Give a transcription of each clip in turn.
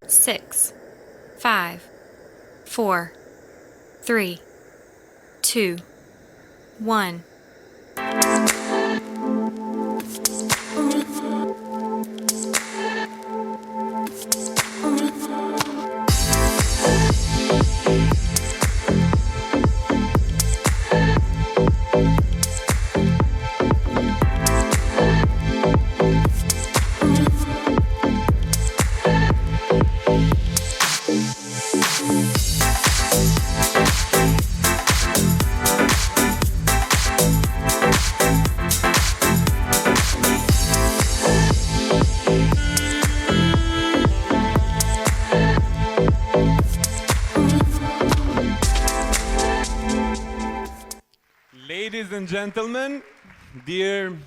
6, 5, 4, 3, 2, 1. Ladies and gentlemen, dear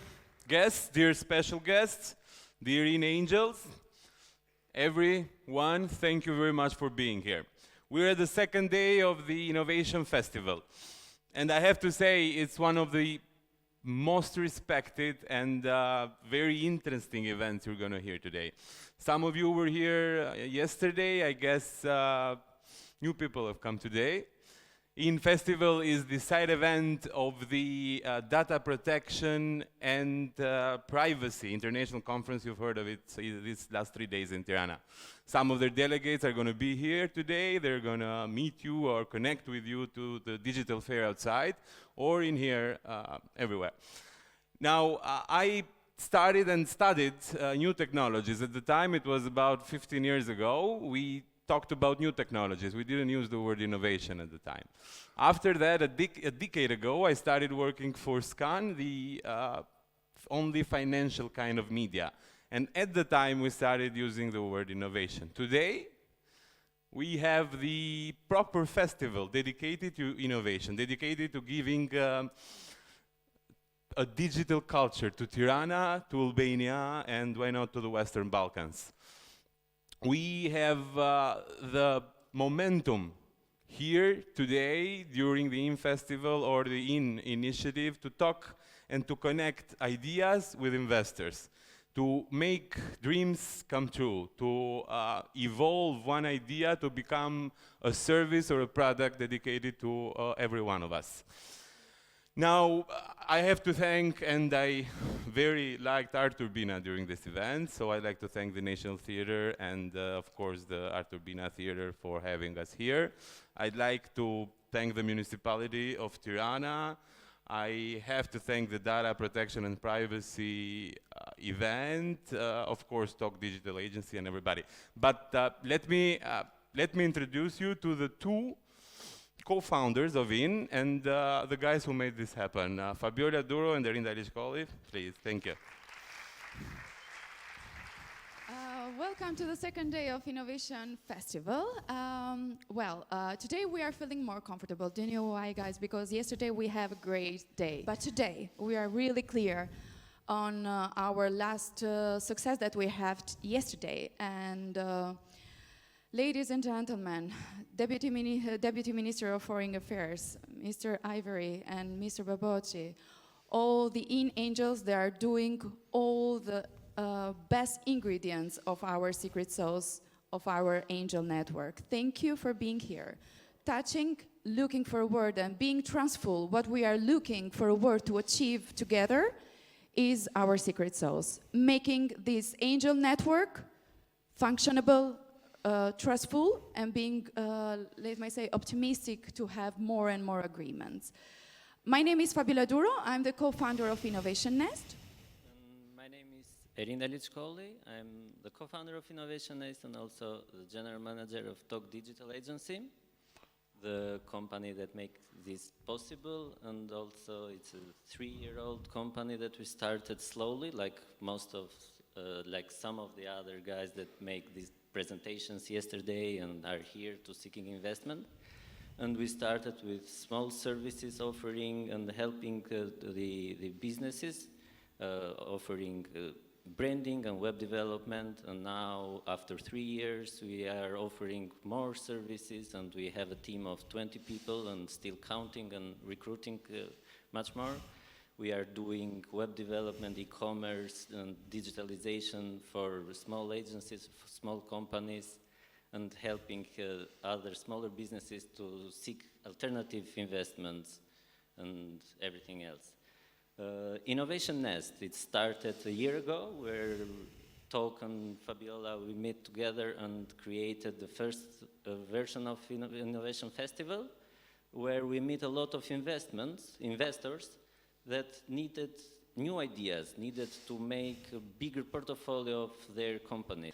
guests, dear special guests, dear angels, everyone, thank you very much for being here. We're at the second day of the Innovation Festival, and I have to say it's one of the most respected and very interesting events you're going to hear today. Some of you were here yesterday. I guess new people have come today. InFestival is the side event of the Data Protection and Privacy International Conference. You've heard of it these last 3 days in Tirana. Some of their delegates are going to be here today. They're going to meet you or connect with you to the digital fair outside or in here everywhere. Now, I started and studied new technologies. At the time, it was about 15 years ago. We talked about new technologies. We didn't use the word innovation at the time. After that, a decade ago, I started working for Scan, the only financial kind of media. And at the time, we started using the word innovation. Today, we have the proper festival dedicated to innovation, dedicated to giving a digital culture to Tirana, to Albania, and why not to the Western Balkans. We have the momentum here today during the InFestival or the initiative to talk and to connect ideas with investors, to make dreams come true, to evolve one idea to become a service or a product dedicated to every one of us. Now, I have to thank, and I very liked Artur Bina during this event, so I'd like to thank the National Theatre and, of course, the Artur Bina Theatre for having us here. I'd like to thank the municipality of Tirana. I have to thank the Data Protection and Privacy event, of course, Talk Digital Agency and everybody. But let me introduce you to the two co-founders of IN and the guys who made this happen, Fabiola Duro and Erinda Lichkoli. Please, thank you. Welcome to the second day of Innovation Festival. Today we are feeling more comfortable. Do you know why, guys? Because yesterday we have a great day. But today we are really clear on our last success that we had yesterday. And ladies and gentlemen, Deputy Minister of Foreign Affairs, Mr. Ivory and Mr. Babocci, all the IN angels, they are doing all the best ingredients of our secret sauce, of our angel network. Thank you for being here. Touching, looking forward and being trustful, what we are looking forward to achieve together is our secret sauce. Making this angel network functionable, trustful, and being, let me say, optimistic to have more and more agreements. My name is Fabiola Duro. I'm the co-founder of Innovation Nest. My name is Erinda Lichkoli. I'm the co-founder of Innovation Nest and also the general manager of Talk Digital Agency, the company that makes this possible. And also it's a 3-year-old company that we started slowly, like most of, like some of the other guys that make these presentations yesterday and are here to seeking investment. And we started with small services offering and helping the businesses, offering branding and web development, and now after 3 years we are offering more services, and we have a team of 20 people and still counting and recruiting much more. We are doing web development, e-commerce, and digitalization for small agencies, for small companies, and helping other smaller businesses to seek alternative investments and everything else. Innovation Nest, it started a year ago, where Tok and Fabiola, we met together and created the first version of Innovation Festival, where we meet a lot of investors that needed new ideas, needed to make a bigger portfolio of their company.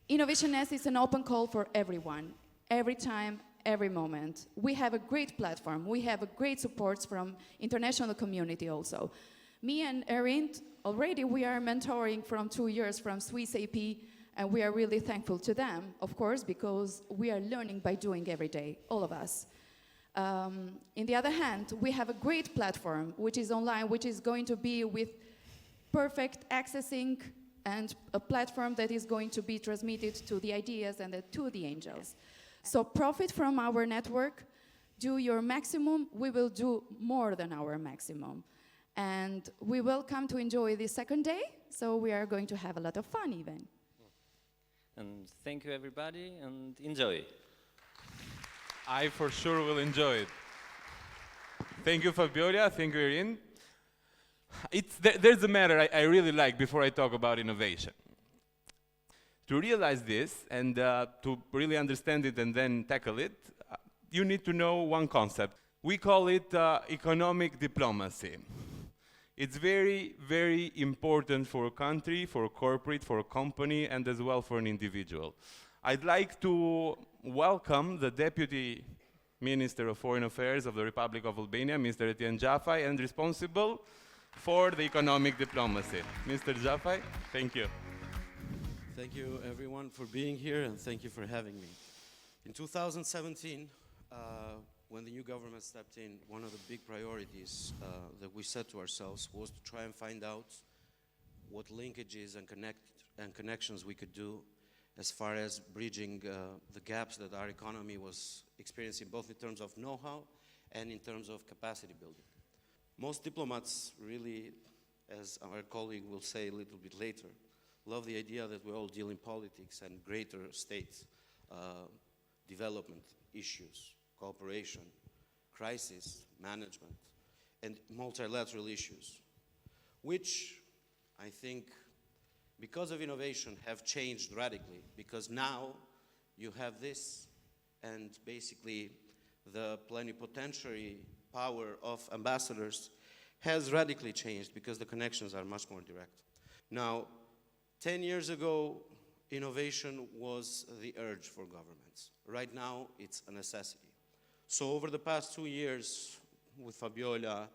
Innovation Nest is an open call for everyone, every time, every moment. We have a great platform. We have a great support from international community also. Me and Erin, already we are mentoring from 2 years from Swiss AP, and we are really thankful to them, of course, because we are learning by doing every day, all of us. In the other hand, we have a great platform, which is online, which is going to be with perfect accessing and a platform that is going to be transmitted to the ideas and to the angels. So profit from our network, do your maximum, we will do more than our maximum. And we will come to enjoy the second day, so we are going to have a lot of fun even. And thank you everybody, and enjoy. I for sure will enjoy it. Thank you, Fabiola. Thank you, Erin. There's a matter I really like before I talk about innovation. To realize this and to really understand it and then tackle it, you need to know one concept. We call it economic diplomacy. It's very, very important for a country, for a corporate, for a company, and as well for an individual. I'd like to welcome the Deputy Minister of Foreign Affairs of the Republic of Albania, Mr. Etienne Jafaj, and responsible for the economic diplomacy. Mr. Jafaj, thank you. Thank you everyone for being here, and thank you for having me. In 2017, when the new government stepped in, one of the big priorities that we set to ourselves was to try and find out what linkages and connections we could do as far as bridging the gaps that our economy was experiencing, both in terms of know-how and in terms of capacity building. Most diplomats really, as our colleague will say a little bit later, love the idea that we all deal in politics and greater state development issues, cooperation, crisis management, and multilateral issues, which I think, because of innovation, have changed radically, because now you have this, and basically the plenipotentiary power of ambassadors has radically changed because the connections are much more direct. Now, 10 years ago, innovation was the urge for governments. Right now, it's a necessity. So over the past 2 years, with Fabiola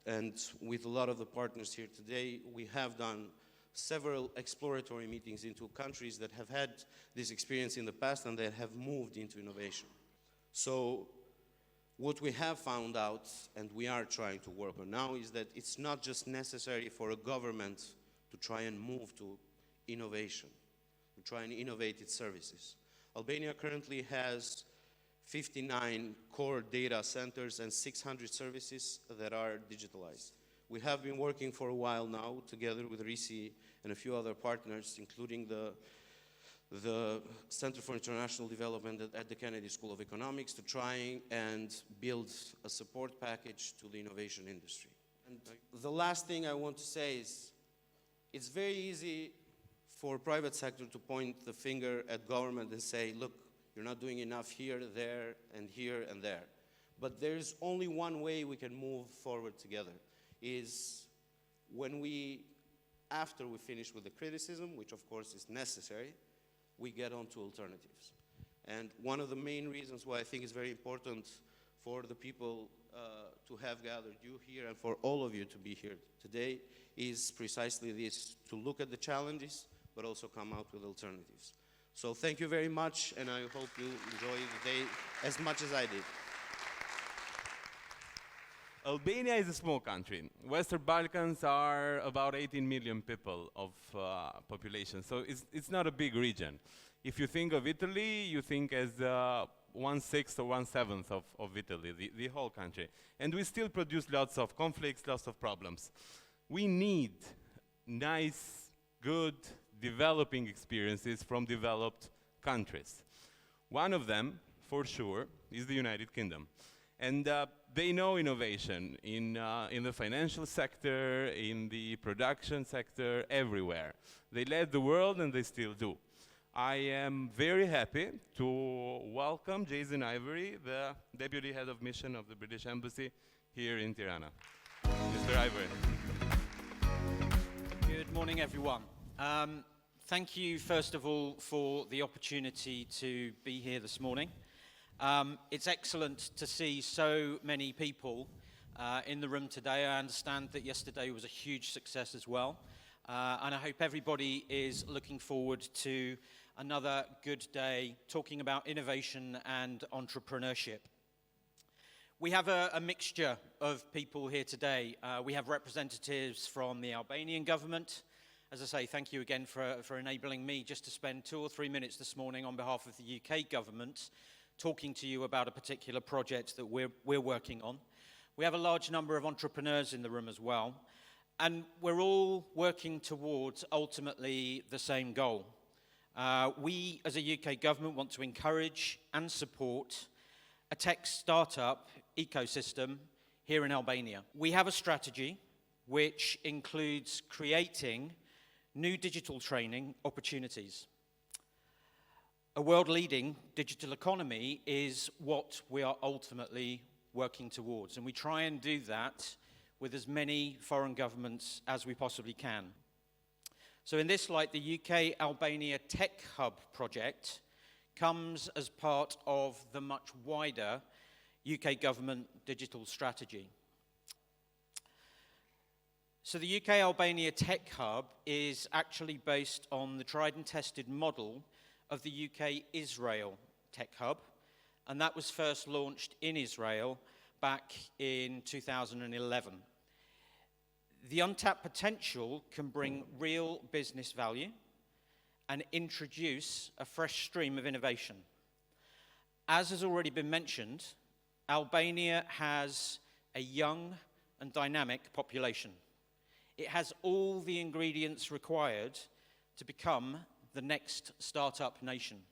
and with a lot of the partners here today, we have done several exploratory meetings into countries that have had this experience in the past and that have moved into innovation. So what we have found out, and we are trying to work on now, is that it's not just necessary for a government to try and move to innovation, to try and innovate its services. Albania currently has 59 core data centers and 600 services that are digitalized. We have been working for a while now together with RISI and a few other partners, including the Center for International Development at the Kennedy School of Economics, to try and build a support package to the innovation industry. And the last thing I want to say is, it's very easy for private sector to point the finger at government and say, look, you're not doing enough here, there, and here, and there. But there's only one way we can move forward together, is when after we finish with the criticism, which of course is necessary, we get on to alternatives. And one of the main reasons why I think it's very important for the people to have gathered you here and for all of you to be here today is precisely this, to look at the challenges, but also come out with alternatives. So thank you very much, and I hope you enjoy the day as much as I did. Albania is a small country. Western Balkans are about 18 million people of population, so it's not a big region. If you think of Italy, you think as 1/6 or 1/7 of Italy, the whole country. And we still produce lots of conflicts, lots of problems. We need nice, good, developing experiences from developed countries. One of them, for sure, is the United Kingdom. And they know innovation in the financial sector, in the production sector, everywhere. They led the world and they still do. I am very happy to welcome Jason Ivory, the Deputy Head of Mission of the British Embassy here in Tirana. Mr. Ivory. Good morning, everyone. Thank you, first of all, for the opportunity to be here this morning. It's excellent to see so many people in the room today. I understand that yesterday was a huge success as well. And I hope everybody is looking forward to another good day talking about innovation and entrepreneurship. We have a mixture of people here today. We have representatives from the Albanian government. As I say, thank you again for enabling me just to spend 2 or 3 minutes this morning on behalf of the UK government talking to you about a particular project that we're working on. We have a large number of entrepreneurs in the room as well, and we're all working towards ultimately the same goal. We, as a UK government, want to encourage and support a tech startup ecosystem here in Albania. We have a strategy which includes creating new digital training opportunities. A world-leading digital economy is what we are ultimately working towards, and we try and do that with as many foreign governments as we possibly can. So in this light, the UK-Albania Tech Hub project comes as part of the much wider UK government digital strategy. So the UK-Albania Tech Hub is actually based on the tried and tested model of the UK-Israel Tech Hub, and that was first launched in Israel back in 2011. The untapped potential can bring real business value and introduce a fresh stream of innovation. As has already been mentioned, Albania has a young and dynamic population. It has all the ingredients required to become the next startup nation.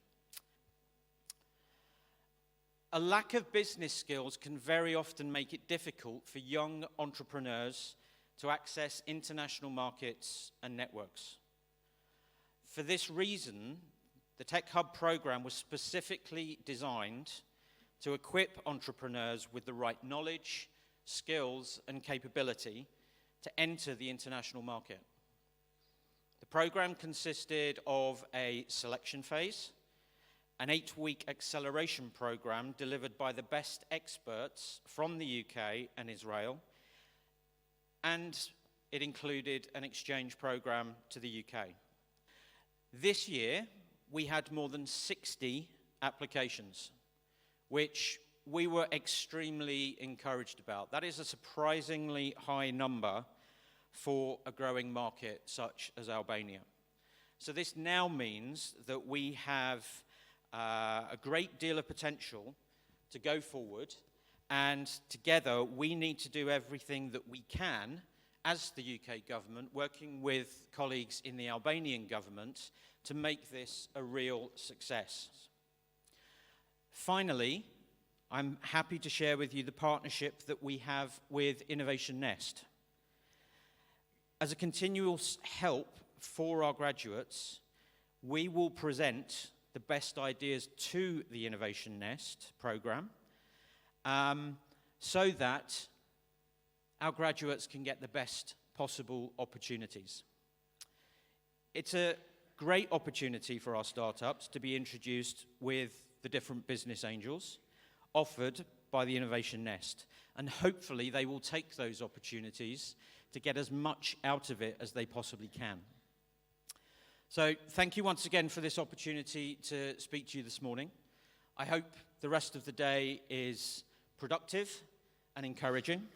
A lack of business skills can very often make it difficult for young entrepreneurs to access international markets and networks. For this reason, the Tech Hub program was specifically designed to equip entrepreneurs with the right knowledge, skills, and capability to enter the international market. The program consisted of a selection phase, an 8-week acceleration program delivered by the best experts from the UK and Israel, and it included an exchange program to the UK. This year, we had more than 60 applications, which we were extremely encouraged about. That is a surprisingly high number for a growing market such as Albania. So this now means that we have a great deal of potential to go forward, and together we need to do everything that we can as the UK government, working with colleagues in the Albanian government, to make this a real success. Finally, I'm happy to share with you the partnership that we have with Innovation Nest. As a continuous help for our graduates, we will present the best ideas to the Innovation Nest program so that our graduates can get the best possible opportunities. It's a great opportunity for our startups to be introduced with the different business angels offered by the Innovation Nest, and hopefully they will take those opportunities to get as much out of it as they possibly can. So thank you once again for this opportunity to speak to you this morning. I hope the rest of the day is productive and encouraging,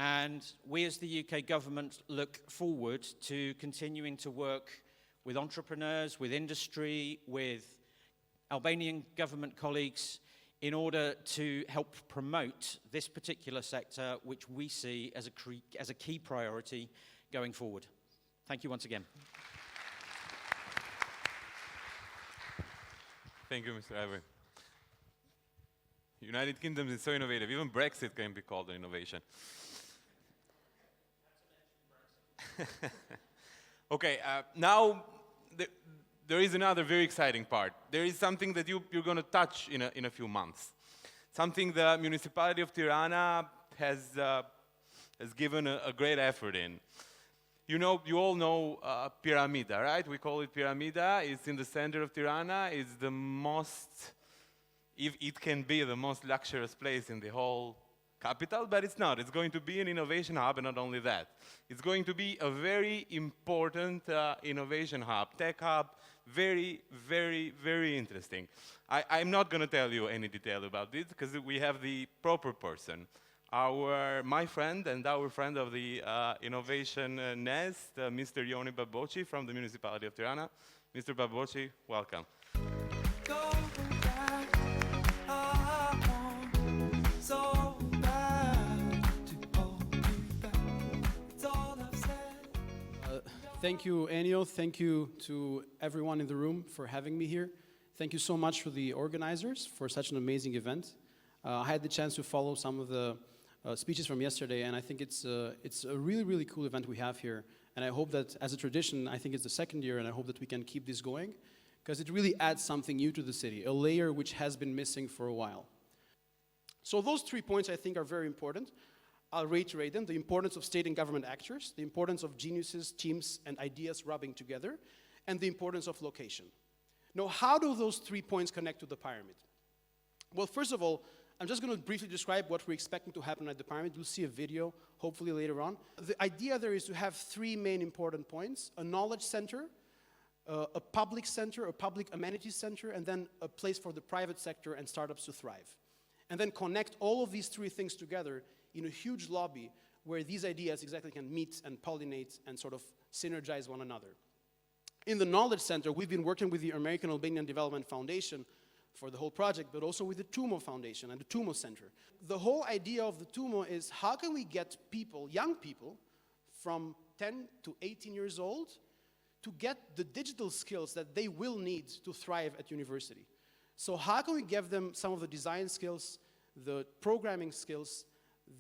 And we as the UK government look forward to continuing to work with entrepreneurs, with industry, with Albanian government colleagues in order to help promote this particular sector, which we see as a key priority going forward. Thank you once again. Thank you, Mr. Ivory. United Kingdom is so innovative. Even Brexit can be called an innovation. Okay, now there is another very exciting part. There is something that you're going to touch in a few months. Something the municipality of Tirana has given a great effort in. You all know Pyramida, right? We call it Pyramida. It's in the center of Tirana. It's the most, if it can be the most luxurious place in the whole capital, but it's not. It's going to be an innovation hub, and not only that. It's going to be a very important innovation hub, tech hub, very, very, very interesting. I'm not going to tell you any detail about this, because we have the proper person. My friend and our friend of the innovation nest, Mr. Yoni Baboci from the municipality of Tirana. Mr. Baboci, welcome. Thank you, Ennio. Thank you to everyone in the room for having me here. Thank you so much for the organizers for such an amazing event. I had the chance to follow some of the speeches from yesterday, and I think it's a really, really cool event we have here. And I hope that, as a tradition, I think it's the second year, and I hope that we can keep this going, because it really adds something new to the city, a layer which has been missing for a while. So those 3 points, I think, are very important. I'll reiterate them: the importance of state and government actors, the importance of geniuses, teams, and ideas rubbing together, and the importance of location. Now, how do those 3 points connect to the pyramid? Well, first of all, I'm just going to briefly describe what we're expecting to happen at the pyramid. You'll see a video, hopefully later on. The idea there is to have 3 main important points: a knowledge center, a public center, a public amenities center, and then a place for the private sector and startups to thrive. And then connect all of these 3 things together in a huge lobby where these ideas exactly can meet and pollinate and sort of synergize one another. In the Knowledge Center, we've been working with the American Albanian Development Foundation for the whole project, but also with the TUMO Foundation and the TUMO Center. The whole idea of the TUMO is, how can we get people, young people, from 10 to 18 years old to get the digital skills that they will need to thrive at university? So how can we give them some of the design skills, the programming skills,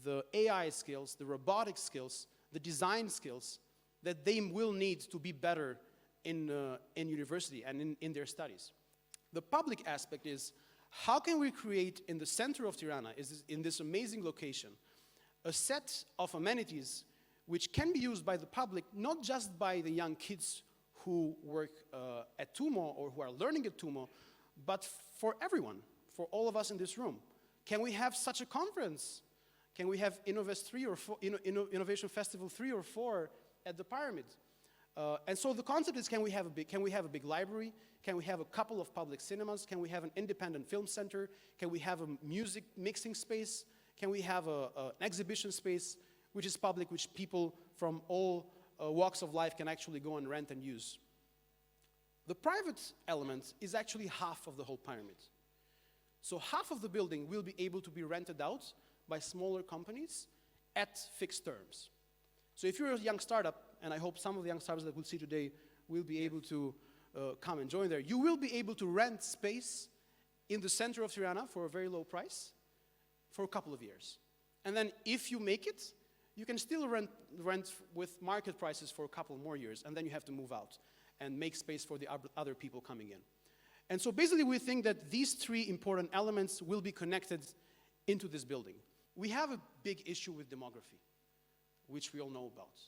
the AI skills, the robotic skills, the design skills that they will need to be better in university and in their studies? The public aspect is, how can we create in the center of Tirana, in this amazing location, a set of amenities which can be used by the public, not just by the young kids who work at TUMO or who are learning at TUMO, but for everyone, for all of us in this room. Can we have such a conference? Can we have Innovest 3 or 4, Innovation Festival 3 or 4 at the pyramid? And so the concept is, can we have a big library? Can we have a couple of public cinemas? Can we have an independent film center? Can we have a music mixing space? Can we have an exhibition space which is public, which people from all walks of life can actually go and rent and use? The private element is actually half of the whole pyramid. So half of the building will be able to be rented out by smaller companies at fixed terms. So if you're a young startup, and I hope some of the young startups that we'll see today will be able to come and join there, you will be able to rent space in the center of Tirana for a very low price for a couple of years. And then if you make it, you can still rent with market prices for a couple more years, and then you have to move out and make space for the other people coming in. And so basically we think that these 3 important elements will be connected into this building. We have a big issue with demography, which we all know about.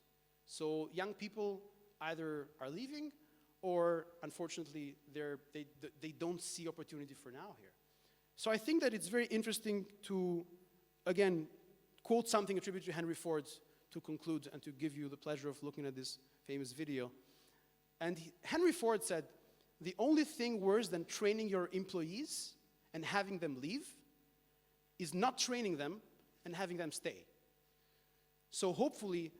So young people either are leaving, or unfortunately they don't see opportunity for now here. So I think that it's very interesting to, again, quote something attributed to Henry Ford to conclude and to give you the pleasure of looking at this famous video. And Henry Ford said, "The only thing worse than training your employees and having them leave is not training them and having them stay." So hopefully,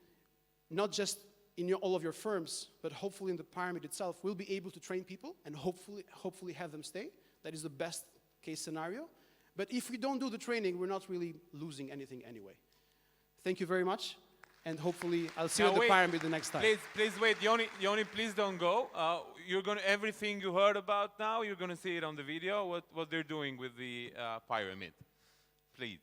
not just in all of your firms, but hopefully in the pyramid itself, we'll be able to train people and hopefully have them stay. That is the best case scenario. But if we don't do the training, we're not really losing anything anyway. Thank you very much, and hopefully I'll see you Now at the wait, pyramid the next time. Please wait, Yoni, please don't go. Everything you heard about now, you're gonna see it on the video, what they're doing with the pyramid. Please.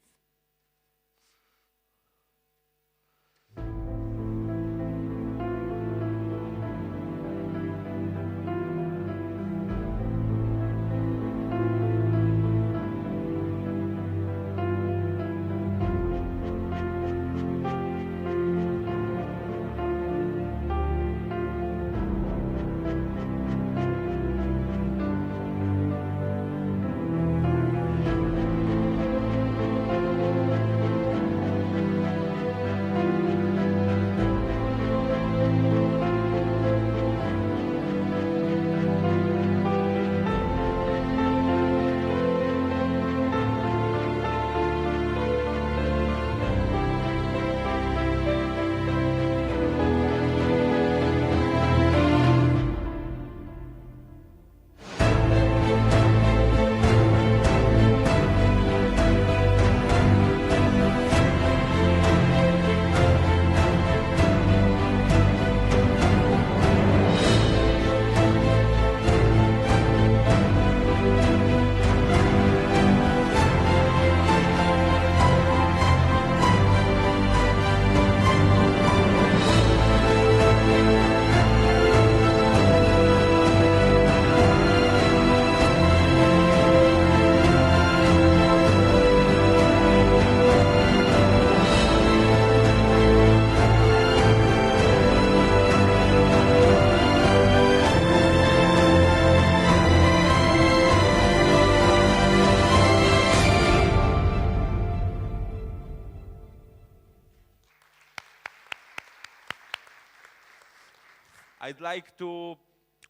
I'd like to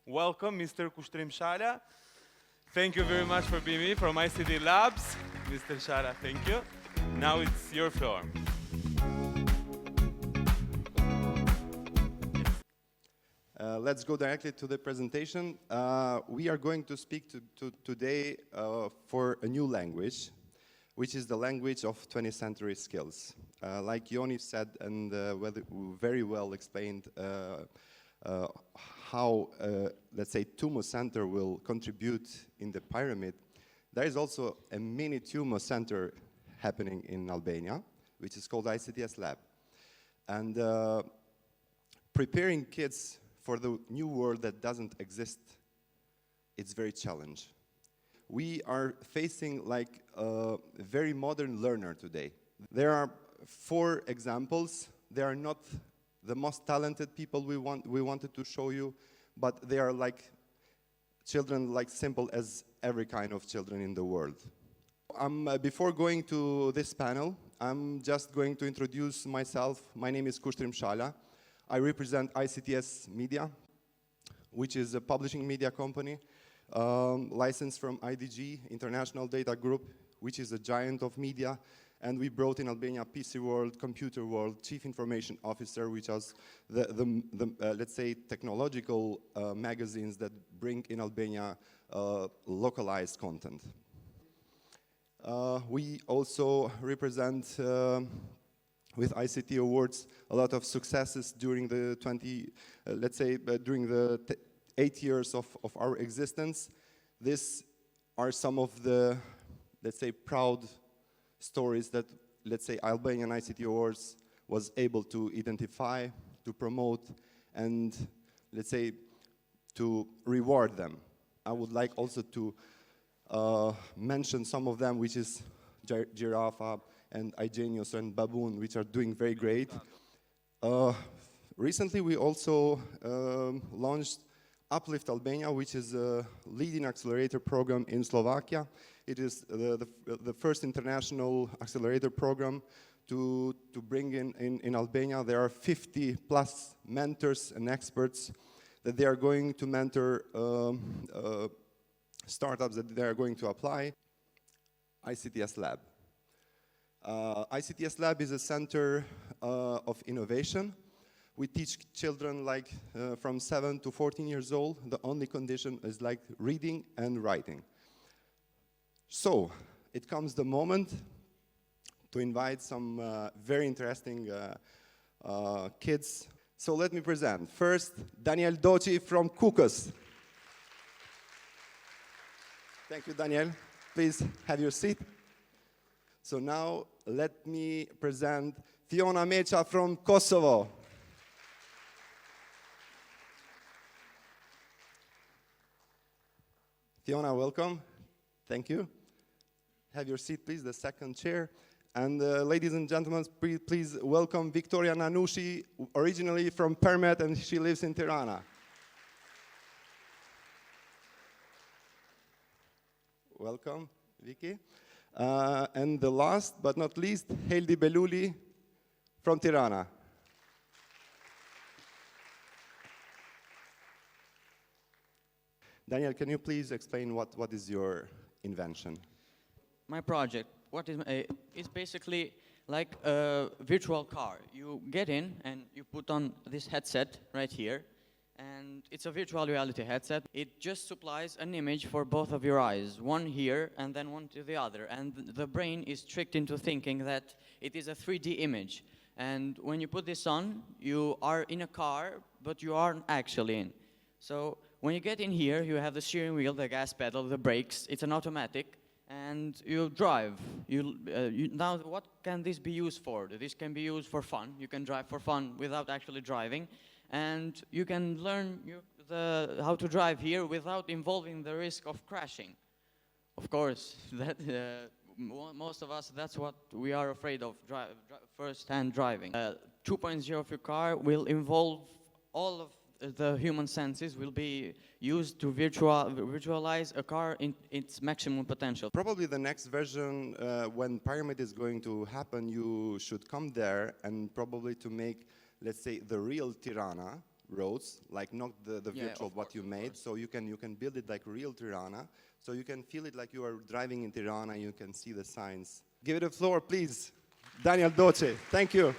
welcome Mr. Kustrim Shala. Thank you very much for being here from ICT Labs. Mr. Shala, thank you. Now it's your floor. Let's go directly to the presentation. We are going to speak today for a new language, which is the language of 20th century skills. Like Yoni said and very well explained how, let's say, Tumo Center will contribute in the pyramid, there is also a mini Tumo Center happening in Albania, which is called ICTS Lab. And preparing kids for the new world that doesn't exist, it's very challenging. We are facing like a very modern learner today. There are 4 examples. They are not the most talented people we wanted to show you, but they are like children like simple as every kind of children in the world. Before going to this panel, I'm just going to introduce myself. My name is Kustrim Shala. I represent ICTS Media, which is a publishing media company, licensed from IDG, International Data Group, which is a giant of media. And we brought in Albania PC World, Computer World, Chief Information Officer, which is let's say, technological magazines that bring in Albania localized content. We also represent, with ICT Awards, a lot of successes during the during the 8 years of our existence. These are some of the, let's say, proud stories that, let's say, Albanian ICT Awards was able to identify, to promote, and, let's say, to reward them. I would like also to mention some of them, which is Giraffe and iGenius and Baboon, which are doing very great. Recently, we also launched Uplift Albania, which is a leading accelerator program in Slovakia. It is the first international accelerator program to bring in Albania. There are 50 plus mentors and experts that they are going to mentor startups that they are going to apply. ICTS Lab. ICTS Lab is a center of innovation. We teach children like from 7 to 14 years old. The only condition is like reading and writing. So it comes the moment to invite some very interesting kids. So let me present. First, Daniel Doci from Kukos. Thank you, Daniel. Please have your seat. So now let me present Fiona Mecha from Kosovo. Fiona, welcome. Thank you. Have your seat, please, the second chair. And ladies and gentlemen, please welcome Victoria Nanushi, originally from Permet, and she lives in Tirana. Welcome, Vicky. And the last but not least, Heildi Beluli from Tirana. Daniel, can you please explain what is your invention? My project, it's basically like a virtual car. You get in and you put on this headset right here, and it's a virtual reality headset. It just supplies an image for both of your eyes, one here and then one to the other. And the brain is tricked into thinking that it is a 3D image. And when you put this on, you are in a car, but you aren't actually in. So when you get in here, you have the steering wheel, the gas pedal, the brakes. It's an automatic. And you drive. Now, what can this be used for? This can be used for fun. You can drive for fun without actually driving. And you can learn how to drive here without involving the risk of crashing. Of course, most of us, that's what we are afraid of, first-hand driving. 2.0 of your car will involve all of the human senses, will be used to visualize a car in its maximum potential. Probably the next version, when Pyramid is going to happen, you should come there and probably to make, let's say, the real Tirana roads, like not the virtual what you made. So you can build it like real Tirana, so you can feel it like you are driving in Tirana. You can see the signs. Give it a floor, please, Daniel Doce. Thank you.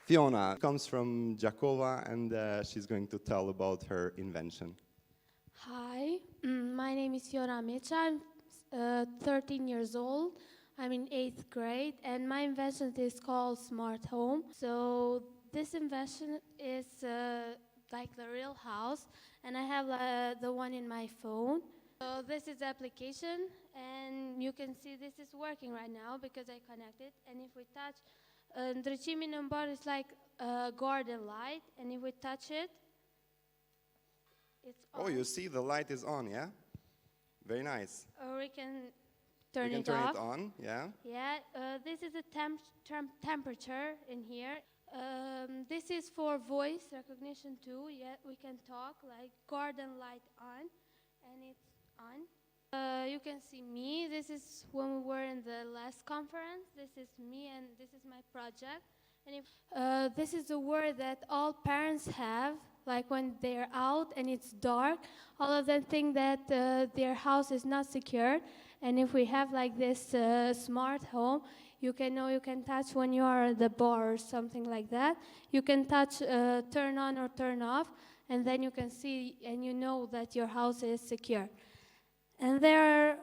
Fiona comes from Jakova, and she's going to tell about her invention. Hi, my name is Fiona Mecha. I'm 13 years old. I'm in 8th grade, and my invention is called Smart Home. So this invention is like the real house, and I have the one in my phone. So this is the application, and you can see this is working right now because I connected. And if we touch, Ndryqimi në mbar is like a garden light, and if we touch it, it's on. Oh, you see the light is on, yeah? Very nice. Or we can turn You can it turn off. it on, yeah? Yeah, this is the temperature in here. This is for voice recognition too. Yeah, we can talk like garden light on, and it's on. You can see me. This is when we were in the last conference. This is me, and this is my project. And if, this is a word that all parents have, like when they're out and it's dark, all of them think that their house is not secured. And if we have like this smart home, you can know you can touch when you are at the bar or something like that. You can touch turn on or turn off, and then you can see and you know that your house is secure. And there are,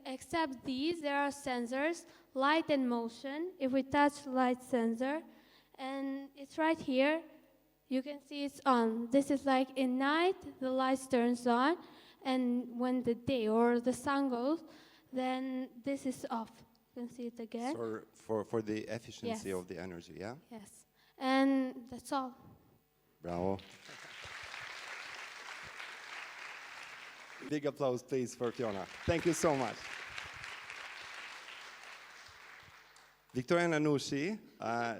except these, there are sensors, light and motion. If we touch light sensor, and it's right here, you can see it's on. This is like in night, the light turns on, and when the day or the sun goes, then this is off. You can see it again. So for the efficiency Yes. of the energy, yeah? Yes, and that's all. Bravo. Big applause, please, for Fiona. Thank you so much. Victoria Nanushi,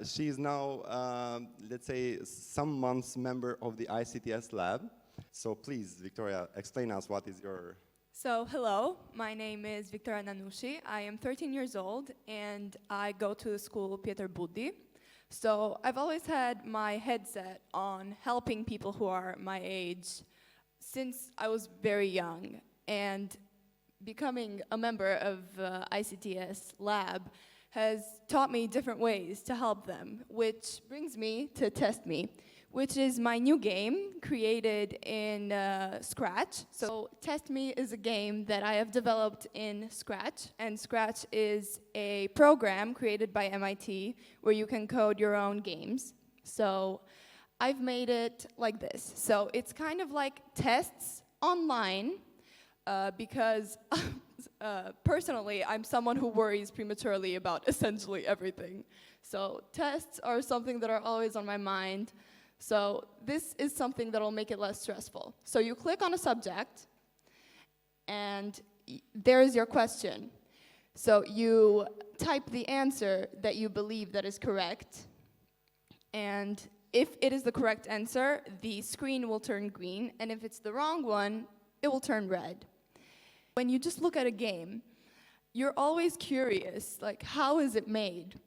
she is now, let's say, some months member of the ICTS lab. So please, Victoria, explain us what is your... So, hello, my name is Victoria Nanushi. I am 13 years old, and I go to the school Pieter Budi. So, I've always had my headset on helping people who are my age since I was very young. And becoming a member of ICTS Lab has taught me different ways to help them, which brings me to Test Me, which is my new game created in Scratch. So Test Me is a game that I have developed in Scratch, and Scratch is a program created by MIT where you can code your own games. So I've made it like this. So it's kind of like tests online, because personally, I'm someone who worries prematurely about essentially everything. So tests are something that are always on my mind. So this is something that will make it less stressful. So you click on a subject, and there is your question. So you type the answer that you believe that is correct, and if it is the correct answer, the screen will turn green, and if it's the wrong one, it will turn red. When you just look at a game, you're always curious, like, how is it made?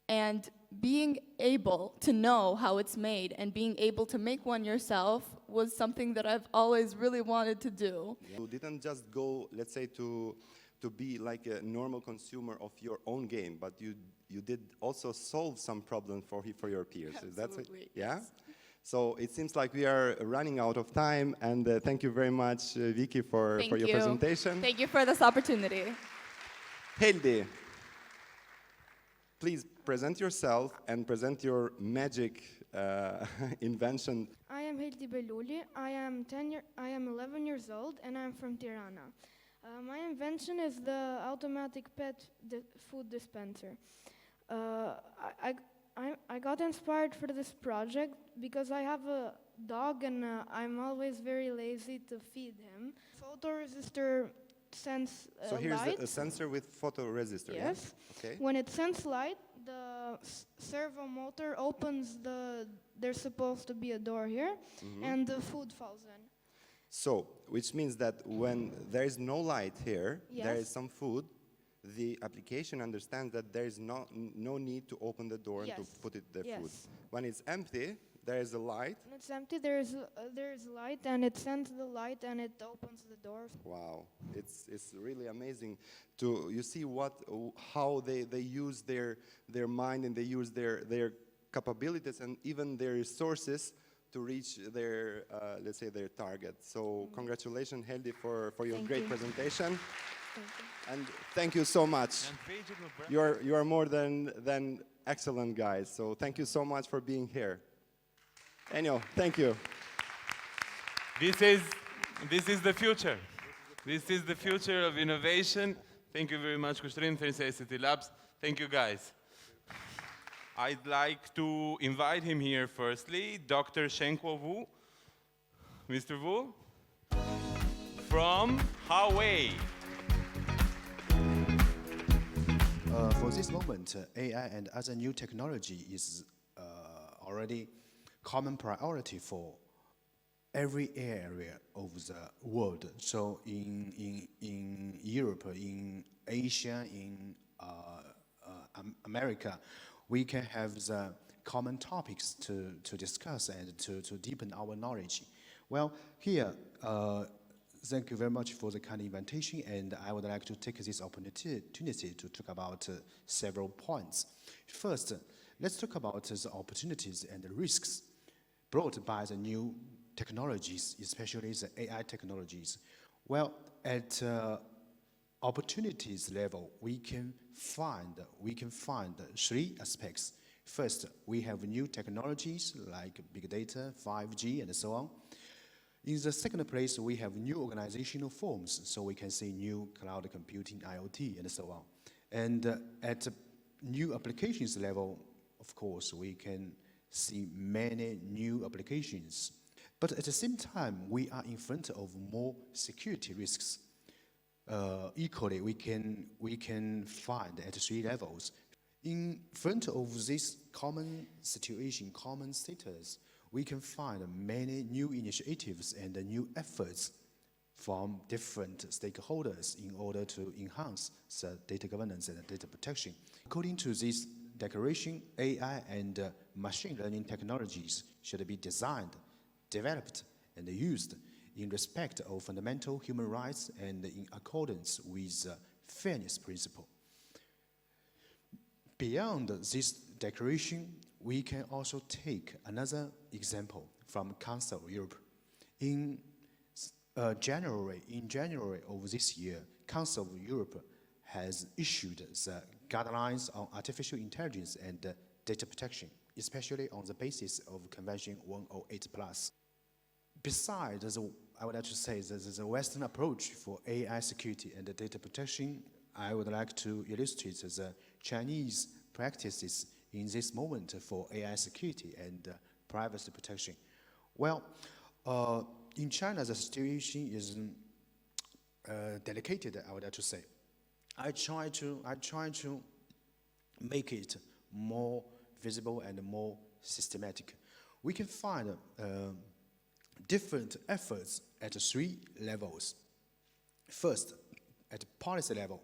And being able to know how it's made and being able to make one yourself was something that I've always really wanted to do. You didn't just go, let's say, to be like a normal consumer of your own game, but you did also solve some problems for your peers. That's it? Yeah? So it seems like we are running out of time, and thank you very much, Vicky, for your presentation. Thank you for this opportunity. Hildi, please present yourself and present your magic invention. I am Hildi Beluli. I am 11 years old, and I'm from Tirana. My invention is the automatic pet food dispenser. I got inspired for this project because I have a dog and I'm always very lazy to feed him. Photoresistor sends So here's light. a sensor with photoresistor. Yes. Yeah? Okay. When it sends light, the servo motor opens there's supposed to be a door here, and the food falls in. So, which means that when there is no light here, there is Yes. some food, the application understands that there is no need to open the door and to Yes. put it the food. Yes. When it's empty, there is a light. When it's empty, there's light, and it sends the light, and it opens the door. Wow, it's really amazing you see how they use their mind, and they use their capabilities and even their resources to reach their let's say their target. So congratulations, Hildi, for your Thank great you. presentation. Thank you. And thank you so much. You are more than excellent, guys. So thank you so much for being here. Ennio, thank you. This is the future. This is the future of innovation. Thank you very much, Costrin, thanks ICT Labs. Thank you, guys. I'd like to invite him here firstly, Dr. Shenkuo Wu. Mr. Wu, from Huawei. For this moment, AI and other new technology is already common priority for every area of the world. So in Europe, in Asia, in America, we can have the common topics to discuss and to deepen our knowledge. Well, here, thank you very much for the kind invitation, and I would like to take this opportunity to talk about several points. First, let's talk about the opportunities and the risks brought by the new technologies, especially the AI technologies. Well, at opportunities level, we can find three aspects. First, we have new technologies like big data, 5G, and so on. In the second place, we have new organizational forms, so we can see new cloud computing, IoT, and so on. And at new applications level, of course, we can see many new applications. But at the same time, we are in front of more security risks. Equally, we can find at three levels. In front of this common situation, common status, we can find many new initiatives and new efforts from different stakeholders in order to enhance the data governance and data protection. According to this declaration, AI and machine learning technologies should be designed, developed, and used in respect of fundamental human rights and in accordance with the fairness principle. Beyond this declaration, we can also take another example from Council of Europe. In January of this year, Council of Europe has issued the guidelines on artificial intelligence and data protection, especially on the basis of Convention 108+. Besides, I would like to say that the Western approach for AI security and data protection, I would like to illustrate the Chinese practices in this moment for AI security and privacy protection. Well, in China, the situation is delicate, I would like to say. I try to make it more visible and more systematic. We can find different efforts at 3 levels. First, at policy level,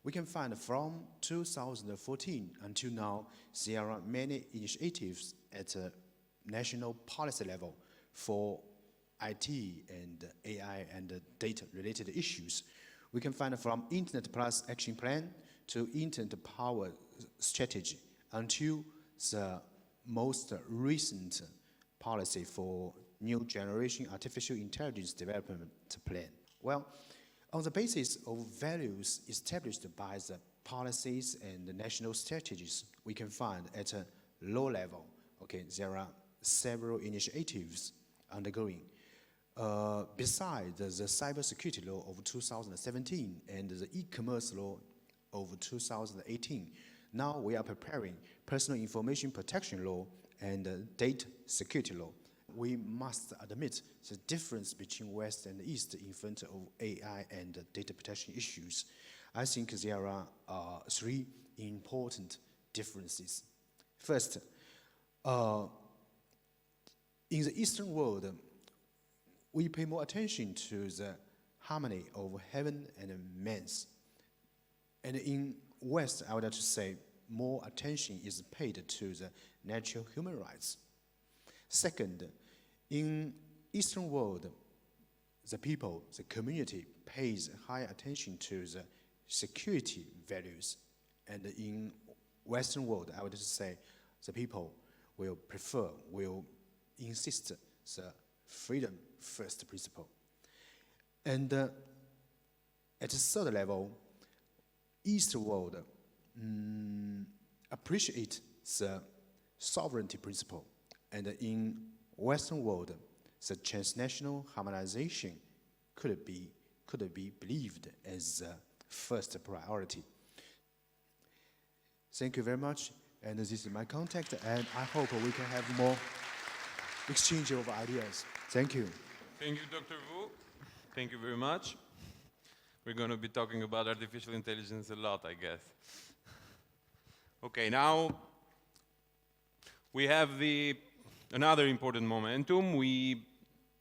we can find from 2014 until now, there are many initiatives at national policy level for IT and AI and data-related issues. We can find from Internet Plus Action Plan to Internet Power Strategy until the most recent policy for New Generation Artificial Intelligence Development Plan. Well, on the basis of values established by the policies and the national strategies, we can find at a low level, okay, there are several initiatives undergoing. Besides the cybersecurity law of 2017 and the e-commerce law of 2018, now we are preparing personal information protection law and data security law. We must admit the difference between West and East in front of AI and data protection issues. I think there are 3 important differences. First, in the Eastern world, we pay more attention to the harmony of heaven and man. And in West, I would like to say, more attention is paid to the natural human rights. Second, in Eastern world, the people, the community pays high attention to the security values. And in Western world, I would like to say, the people will insist the freedom first principle. And at the third level, East world appreciate the sovereignty principle. And in Western world, the transnational harmonization could be believed as the first priority. Thank you very much. And this is my contact, and I hope we can have more exchange of ideas. Thank you. Thank you, Dr. Wu. Thank you very much. We're going to be talking about artificial intelligence a lot, I guess. Okay, now we have another important momentum. We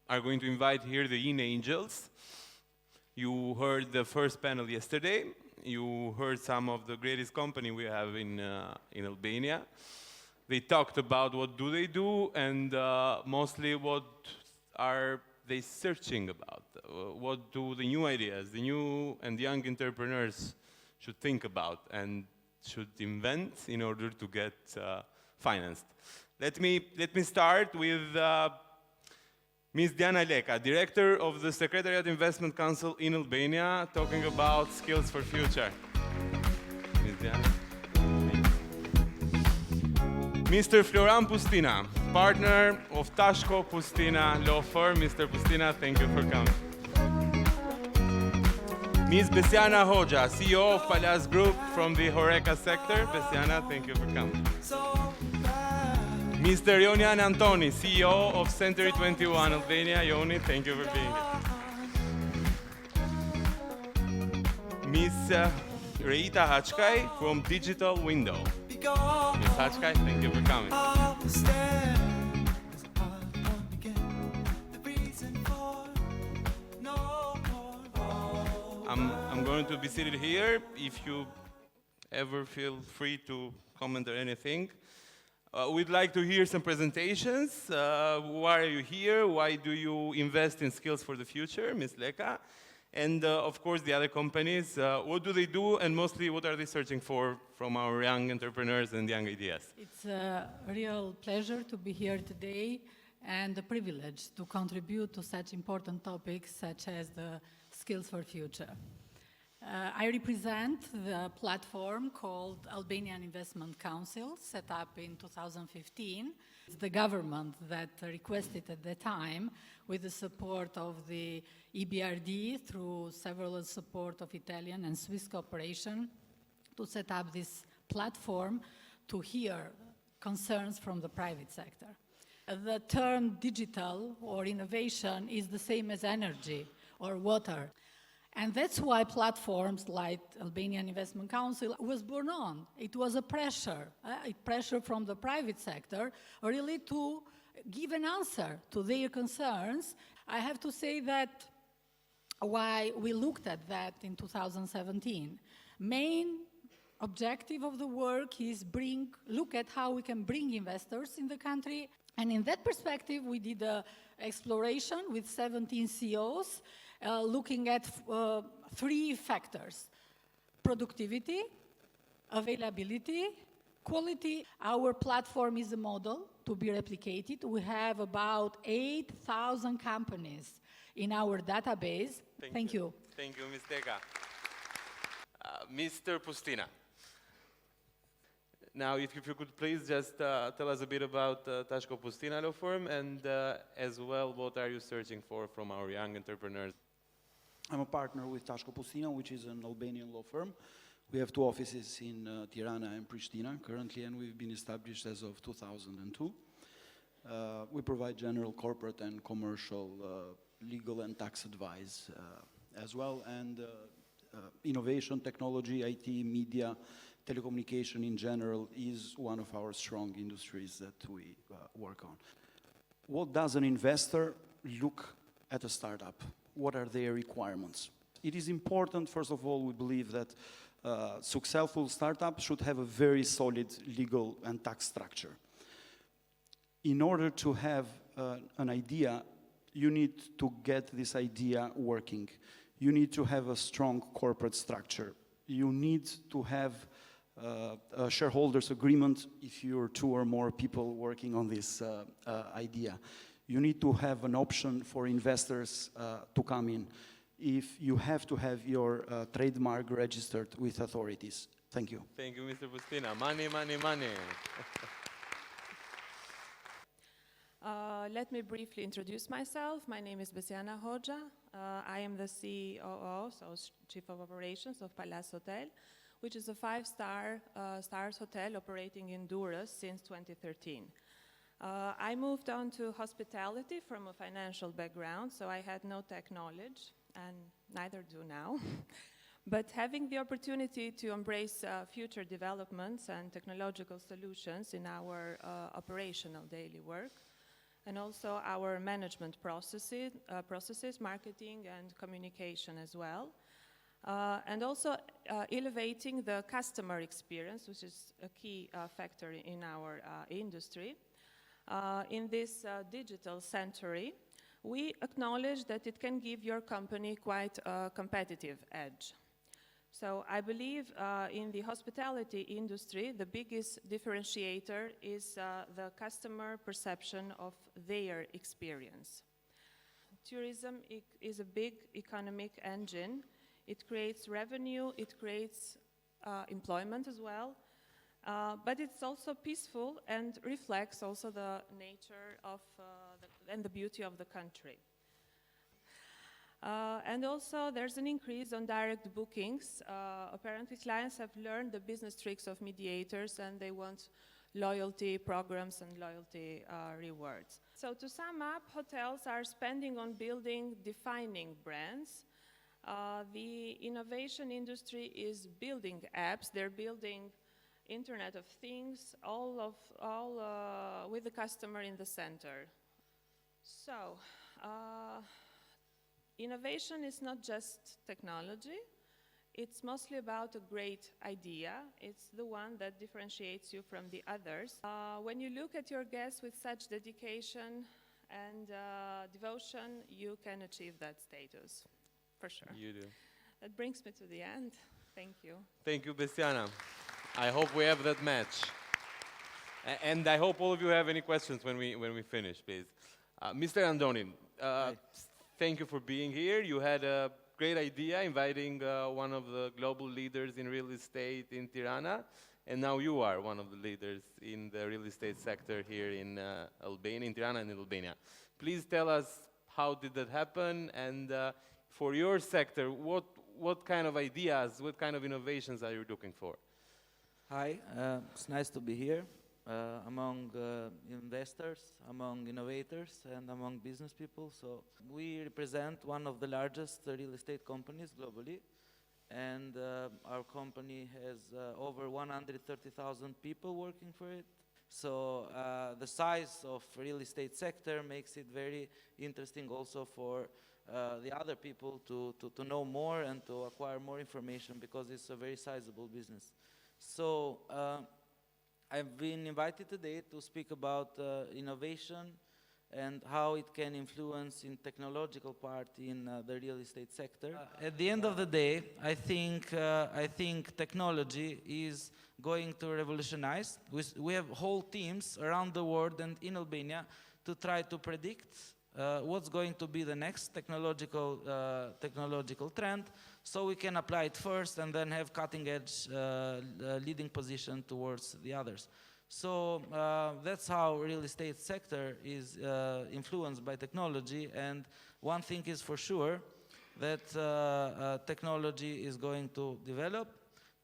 are going to invite here the In-Angels. You heard the first panel yesterday. You heard some of the greatest company we have in Albania. They talked about what do they do and mostly what are they searching about. What do the new ideas, the new and young entrepreneurs should think about and should invent in order to get financed. Let me start with Ms. Diana Leka, Director of the Secretariat Investment Council in Albania, talking about skills for future. Ms. Diana. Mr. Floran Pustina, partner of Tashko Pustina Law Firm. Mr. Pustina, thank you for coming. Ms. Besiana Hoxha, CEO of Palas Group from the Horeca sector. Besiana, thank you for coming. Mr. Ionian Antoni, CEO of Century 21 Albania. Ioni, thank you for being here. Ms. Reita Hachkai from Digital Window. Ms. Hachkai, thank you for coming. I'm going to be seated here. If you ever feel free to comment or anything. We'd like to hear some presentations. Why are you here? Why do you invest in skills for the future, Ms. Leka? And of course, the other companies, what do they do, and mostly what are they searching for from our young entrepreneurs and young ideas? It's a real pleasure to be here today and a privilege to contribute to such important topics such as the skills for future. I represent the platform called Albanian Investment Council, set up in 2015. It's the government that requested at the time, with the support of the EBRD through several support of Italian and Swiss cooperation, to set up this platform to hear concerns from the private sector. The term digital or innovation is the same as energy or water. And that's why platforms like Albanian Investment Council was born on. It was a pressure from the private sector really to give an answer to their concerns. I have to say that why we looked at that in 2017. Main objective of the work is look at how we can bring investors in the country. And in that perspective, we did an exploration with 17 CEOs, looking at 3 factors: productivity, availability, quality. Our platform is a model to be replicated. We have about 8,000 companies in our database. Thank you. Thank you, Ms. Leka. Mr. Pustina. Now, if you could please just tell us a bit about Tashko Pustina Law Firm, and as well, what are you searching for from our young entrepreneurs? I'm a partner with Tashko Pustina, which is an Albanian law firm. We have 2 offices in Tirana and Pristina currently, and we've been established as of 2002. We provide general corporate and commercial legal and tax advice as well, and innovation, technology, IT, media, telecommunication in general is one of our strong industries that we work on. What does an investor look at a startup? What are their requirements? It is important, first of all, we believe that successful startups should have a very solid legal and tax structure. In order to have an idea, you need to get this idea working. You need to have a strong corporate structure. You need to have a shareholders agreement if you're 2 or more people working on this idea. You need to have an option for investors to come in. If you have to have your trademark registered with authorities. Thank you. Thank you, Mr. Pustina. Money, money, money. Let me briefly introduce myself. My name is Besiana Hoxha. I am the COO, so Chief of Operations of Palace Hotel, which is a 5-star stars hotel operating in Durrës since 2013. I moved on to hospitality from a financial background, so I had no tech knowledge, and neither do now. But having the opportunity to embrace future developments and technological solutions in our operational daily work, and also our management processes, marketing and communication as well, and also elevating the customer experience, which is a key factor in our industry. In this digital century, we acknowledge that it can give your company quite a competitive edge. So I believe in the hospitality industry, the biggest differentiator is the customer perception of their experience. Tourism is a big economic engine. It creates revenue, it creates employment as well. But it's also peaceful and reflects also the nature of and the beauty of the country. And also there's an increase on direct bookings. Apparently clients have learned the business tricks of mediators and they want loyalty programs and loyalty rewards. So to sum up, hotels are spending on building defining brands. The innovation industry is building apps. They're building Internet of Things, all with the customer in the center. So, innovation is not just technology, It's mostly about a great idea. It's the one that differentiates you from the others. When you look at your guests with such dedication and devotion, you can achieve that status, for sure. You do. That brings me to the end. Thank you. Thank you, Bessiana. I hope we have that match. And I hope all of you have any questions when we finish, please. Mr. Andoni, thank you for being here. You had a great idea, inviting one of the global leaders in real estate in Tirana, and now you are one of the leaders in the real estate sector here in Albania, in Tirana and in Albania. Please tell us, how did that happen, and for your sector, what kind of ideas, what kind of innovations are you looking for? Hi, it's nice to be here among investors, among innovators, and among business people. So we represent one of the largest real estate companies globally, and our company has over 130,000 people working for it. So the size of real estate sector makes it very interesting also for the other people to know more and to acquire more information, because it's a very sizable business. So I've been invited today to speak about innovation and how it can influence in technological part in the real estate sector. At the end of the day, I think technology is going to revolutionize. We have whole teams around the world and in Albania to try to predict what's going to be the next technological trend, so we can apply it first and then have cutting-edge leading position towards the others. So that's how real estate sector is influenced by technology, and one thing is for sure, that technology is going to develop,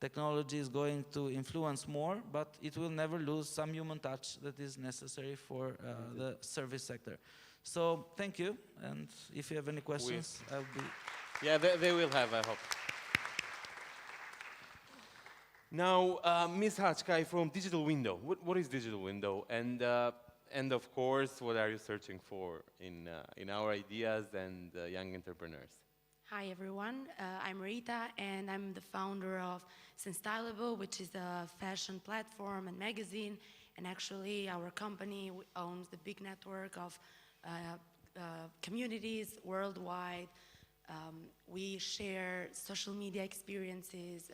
technology is going to influence more, but it will never lose some human touch that is necessary for the service sector. So thank you, and if you have any questions, I'll be... Yeah, they will have, I hope. Now, Ms. Hachkai from Digital Window. What is Digital Window? And of course, what are you searching for in our ideas and young entrepreneurs? Hi, everyone. I'm Rita, and I'm the founder of Senstylable, which is a fashion platform and magazine. And actually, our company owns the big network of communities worldwide. We share social media experiences,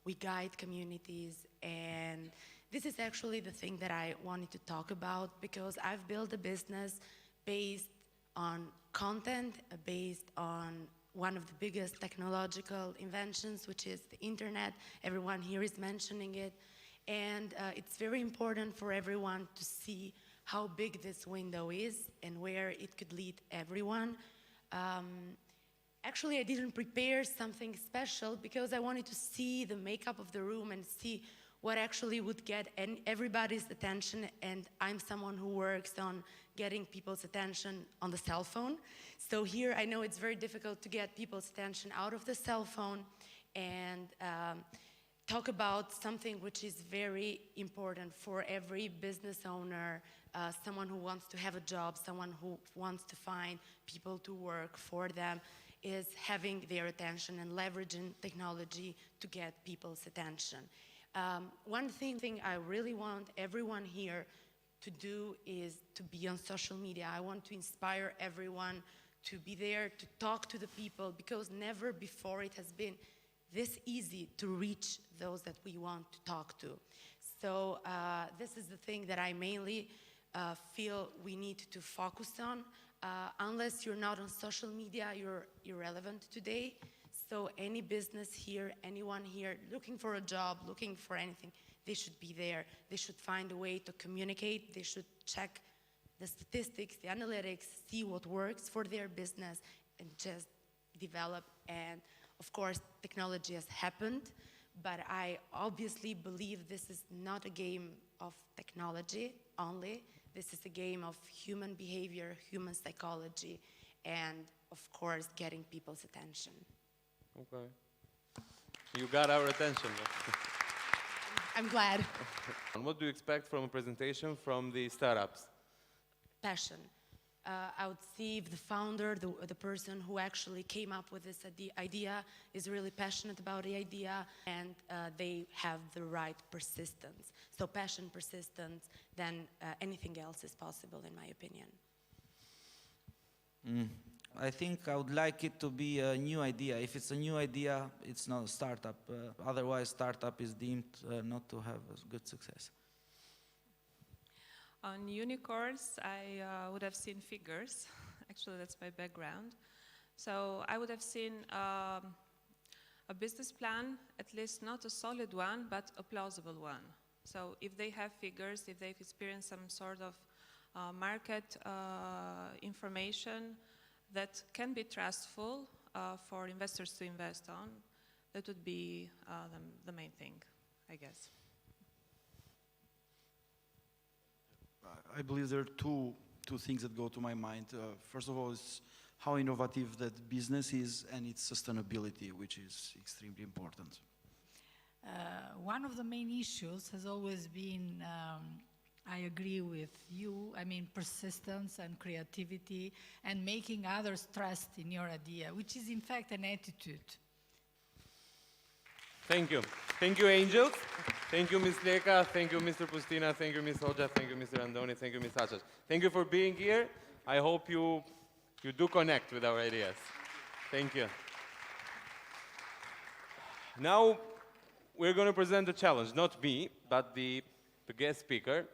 we guide communities, and this is actually the thing that I wanted to talk about, because I've built a business based on content, based on one of the biggest technological inventions, which is the internet. Everyone here is mentioning it, and it's very important for everyone to see how big this window is and where it could lead everyone. Actually, I didn't prepare something special because I wanted to see the makeup of the room and see what actually would get everybody's attention, and I'm someone who works on getting people's attention on the cell phone. So here I know it's very difficult to get people's attention out of the cell phone and talk about something which is very important for every business owner, someone who wants to have a job, someone who wants to find people to work for them, is having their attention and leveraging technology to get people's attention. One thing I really want everyone here to do is to be on social media. I want to inspire everyone to be there, to talk to the people, because never before it has been this easy to reach those that we want to talk to. So this is the thing that I mainly feel we need to focus on. Unless you're not on social media, you're irrelevant today. So any business here, anyone here looking for a job, looking for anything, they should be there. They should find a way to communicate. They should check the statistics, the analytics, see what works for their business, and just develop. And of course, technology has happened, but I obviously believe this is not a game of technology only. This is a game of human behavior, human psychology, and of course, getting people's attention. Okay. You got our attention. I'm glad. And what do you expect from a presentation from the startups? Passion. I would see if the founder, the person who actually came up with this idea is really passionate about the idea, and they have the right persistence. So passion, persistence, then anything else is possible, in my opinion. I think I would like it to be a new idea. If it's a new idea, it's not a startup. Otherwise, startup is deemed not to have a good success. On unicorns, I would have seen figures. Actually, that's my background. So I would have seen a business plan, at least not a solid one, but a plausible one. So if they have figures, if they've experienced some sort of market information that can be trustful for investors to invest on, that would be the main thing, I guess. I believe there are two things that go to my mind. First of all, is how innovative that business is and its sustainability, which is extremely important. One of the main issues has always been, I agree with you, I mean persistence and creativity and making others trust in your idea, which is in fact an attitude. Thank you. Thank you, Angels. Thank you, Ms. Leka. Thank you, Mr. Pustina. Thank you, Ms. Hoja. Thank you, Mr. Andoni. Thank you, Ms. Hachas. Thank you for being here. I hope you do connect with our ideas. Thank you. Now, we're going to present the challenge, not me, but the guest speaker.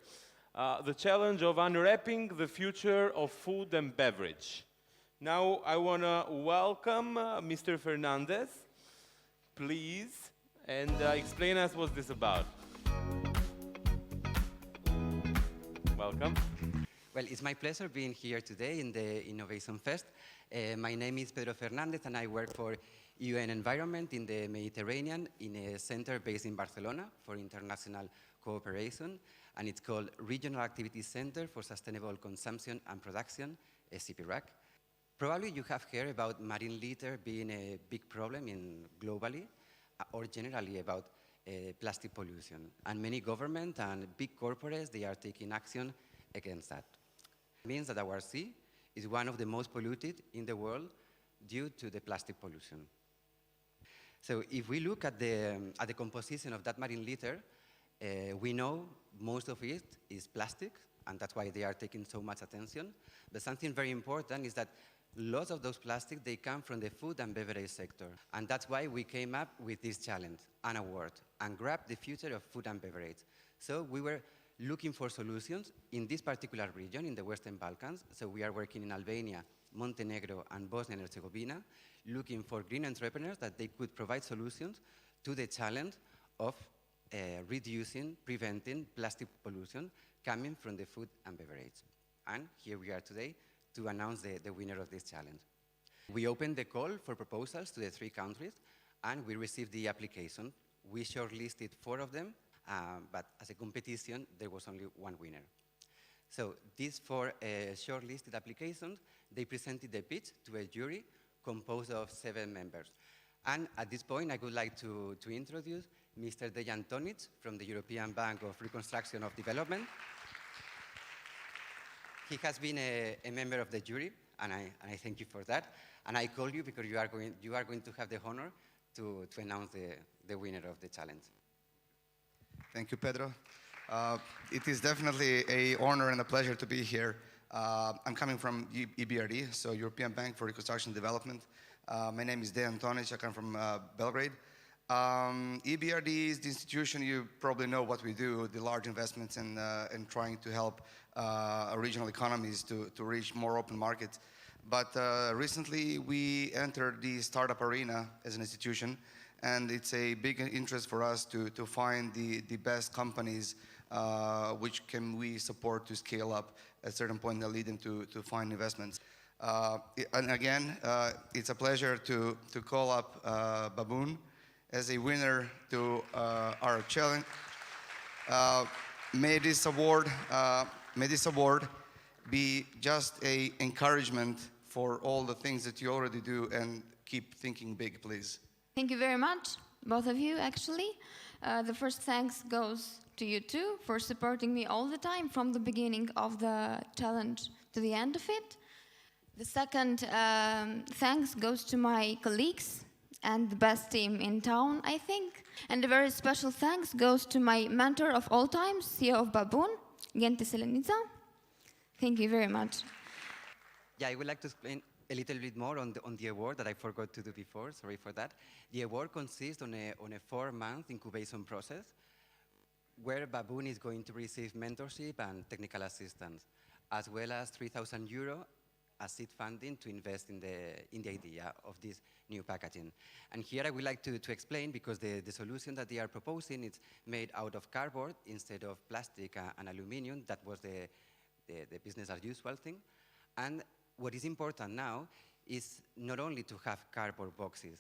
The challenge of unwrapping the future of food and beverage. Now, I want to welcome Mr. Fernandez, please, and explain us what's this about. Welcome. Well, it's my pleasure being here today in the Innovation Fest. My name is Pedro Fernandez, and I work for UN Environment in the Mediterranean in a center based in Barcelona for international cooperation, and it's called Regional Activities Center for Sustainable Consumption and Production, CPRAC. Probably you have heard about marine litter being a big problem globally, or generally about plastic pollution. And many governments and big corporates, they are taking action against that. It means that our sea is one of the most polluted in the world due to the plastic pollution. So if we look at the composition of that marine litter, we know most of it is plastic, and that's why they are taking so much attention. But something very important is that lots of those plastics, they come from the food and beverage sector. And that's why we came up with this challenge, an award, and grab the future of food and beverage. So we were looking for solutions in this particular region, in the Western Balkans. So we are working in Albania, Montenegro, and Bosnia and Herzegovina, looking for green entrepreneurs that they could provide solutions to the challenge of reducing, preventing plastic pollution coming from the food and beverage. And here we are today to announce the winner of this challenge. We opened the call for proposals to the 3 countries, and we received the application. We shortlisted 4 of them, but as a competition, there was only 1 winner. So these 4 shortlisted applications, they presented the pitch to a jury composed of 7 members. And at this point, I would like to introduce Mr. Dejan Tonic from the European Bank of Reconstruction and Development. He has been a member of the jury, and I thank you for that. And I call you because you are going to have the honor to announce the winner of the challenge. Thank you, Pedro. It is definitely an honor and a pleasure to be here. I'm coming from EBRD, so European Bank for Reconstruction and Development. My name is Dejan Tonic. I come from Belgrade. EBRD is the institution, you probably know what we do, the large investments in trying to help regional economies to reach more open markets. But recently we entered the startup arena as an institution, and it's a big interest for us to find the best companies which can we support to scale up at a certain point and lead them to find investments. And again, it's a pleasure to call up Baboon as a winner to our challenge. May this award be just an encouragement for all the things that you already do, and keep thinking big, please. Thank you very much, both of you, actually. The first thanks goes to you two for supporting me all the time from the beginning of the challenge to the end of it. The second thanks goes to my colleagues and the best team in town, I think. And a very special thanks goes to my mentor of all times, CEO of Baboon, Gente Seleniza. Thank you very much. Yeah, I would like to explain a little bit more on the award that I forgot to do before. Sorry for that. The award consists on a 4-month incubation process where Baboon is going to receive mentorship and technical assistance, as well as 3,000 euro as seed funding to invest in the idea of this new packaging. And here I would like to explain, because the solution that they are proposing is made out of cardboard instead of plastic and aluminum. That was the business as usual thing. And what is important now is not only to have cardboard boxes,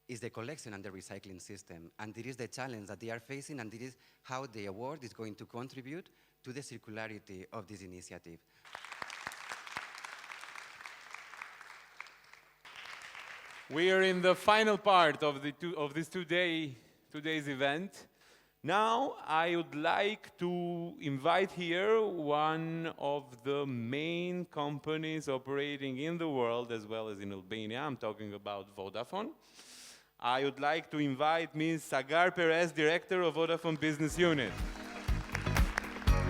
is the collection and the recycling system. And this is the challenge that they are facing, and this is how the award is going to contribute to the circularity of this initiative. We are in the final part of this today's event. Now I would like to invite here one of the main companies operating in the world as well as in Albania. I'm talking about Vodafone. I would like to invite Ms. Sagar Perez, Director of Vodafone Business Unit.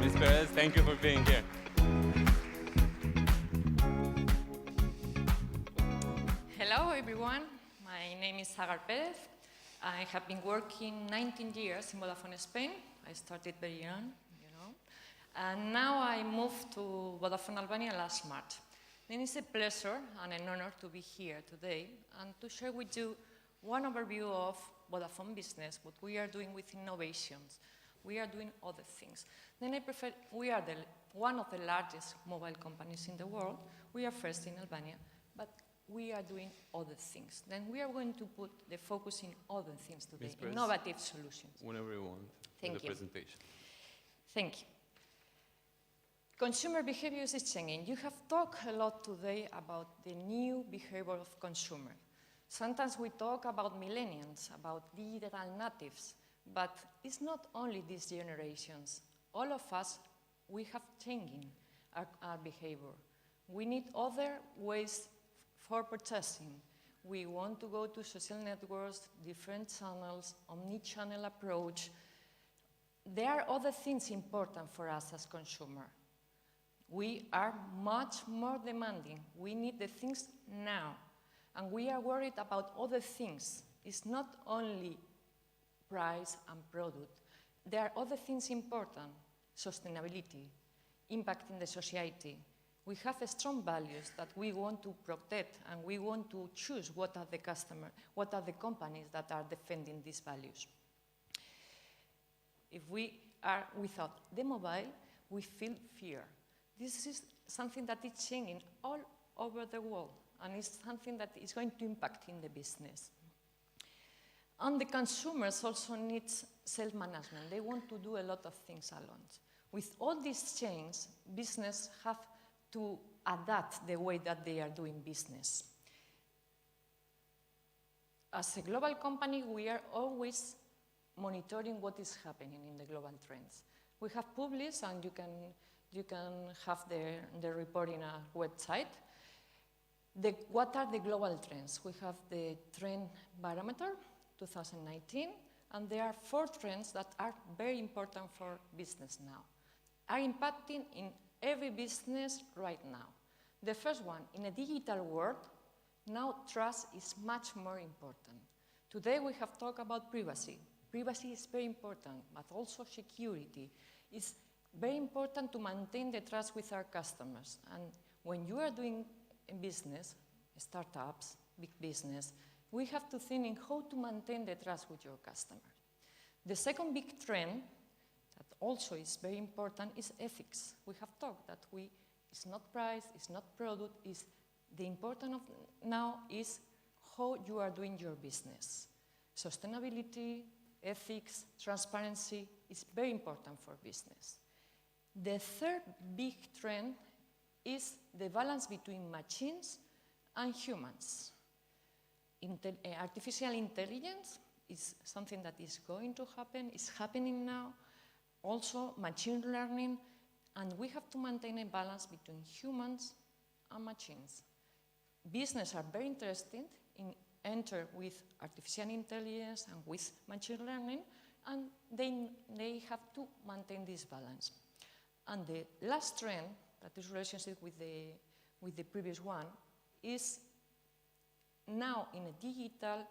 Ms. Perez, thank you for being here. Hello, everyone. My name is Sagar Perez. I have been working 19 years in Vodafone Spain. I started very young, you know. And now I moved to Vodafone Albania last March. Then it's a pleasure and an honor to be here today and to share with you one overview of Vodafone business, what we are doing with innovations. We are doing other things. Then I prefer, we are one of the largest mobile companies in the world. We are first in Albania, but we are doing other things. Then we are going to put the focus in other things today, innovative solutions. Whenever you want. Thank you. The presentation. Thank you. Consumer behavior is changing. You have talked a lot today about the new behavior of consumer. Sometimes we talk about millennials, about digital natives, but it's not only these generations. All of us, we have changing our behavior. We need other ways for purchasing. We want to go to social networks, different channels, omni-channel approach. There are other things important for us as consumers. We are much more demanding. We need the things now. And we are worried about other things. It's not only price and product. There are other things important. Sustainability, impact in the society. We have strong values that we want to protect, and we want to choose what are the customers, what are the companies that are defending these values. If we are without the mobile, we feel fear. This is something that is changing all over the world, and it's something that is going to impact in the business. And the consumers also need self-management. They want to do a lot of things alone. With all these changes, business have to adapt the way that they are doing business. As a global company, we are always monitoring what is happening in the global trends. We have published, and you can have the report in our website. What are the global trends? We have the Trend Barometer 2019, and there are 4 trends that are very important for business now, are impacting in every business right now. The first one, in a digital world, now trust is much more important. Today we have talked about privacy. Privacy is very important, but also security. It's very important to maintain the trust with our customers. And when you are doing a business, startups, big business, we have to think in how to maintain the trust with your customer. The second big trend that also is very important is ethics. We have talked that it's not price, it's not product, the important of now is how you are doing your business. Sustainability, ethics, transparency is very important for business. The third big trend is the balance between machines and humans. Artificial intelligence is something that is going to happen, is happening now. Also, machine learning, and we have to maintain a balance between humans and machines. Business are very interested in enter with artificial intelligence and with machine learning, and they have to maintain this balance. And the last trend, that is relationship with the previous one, is now in a digital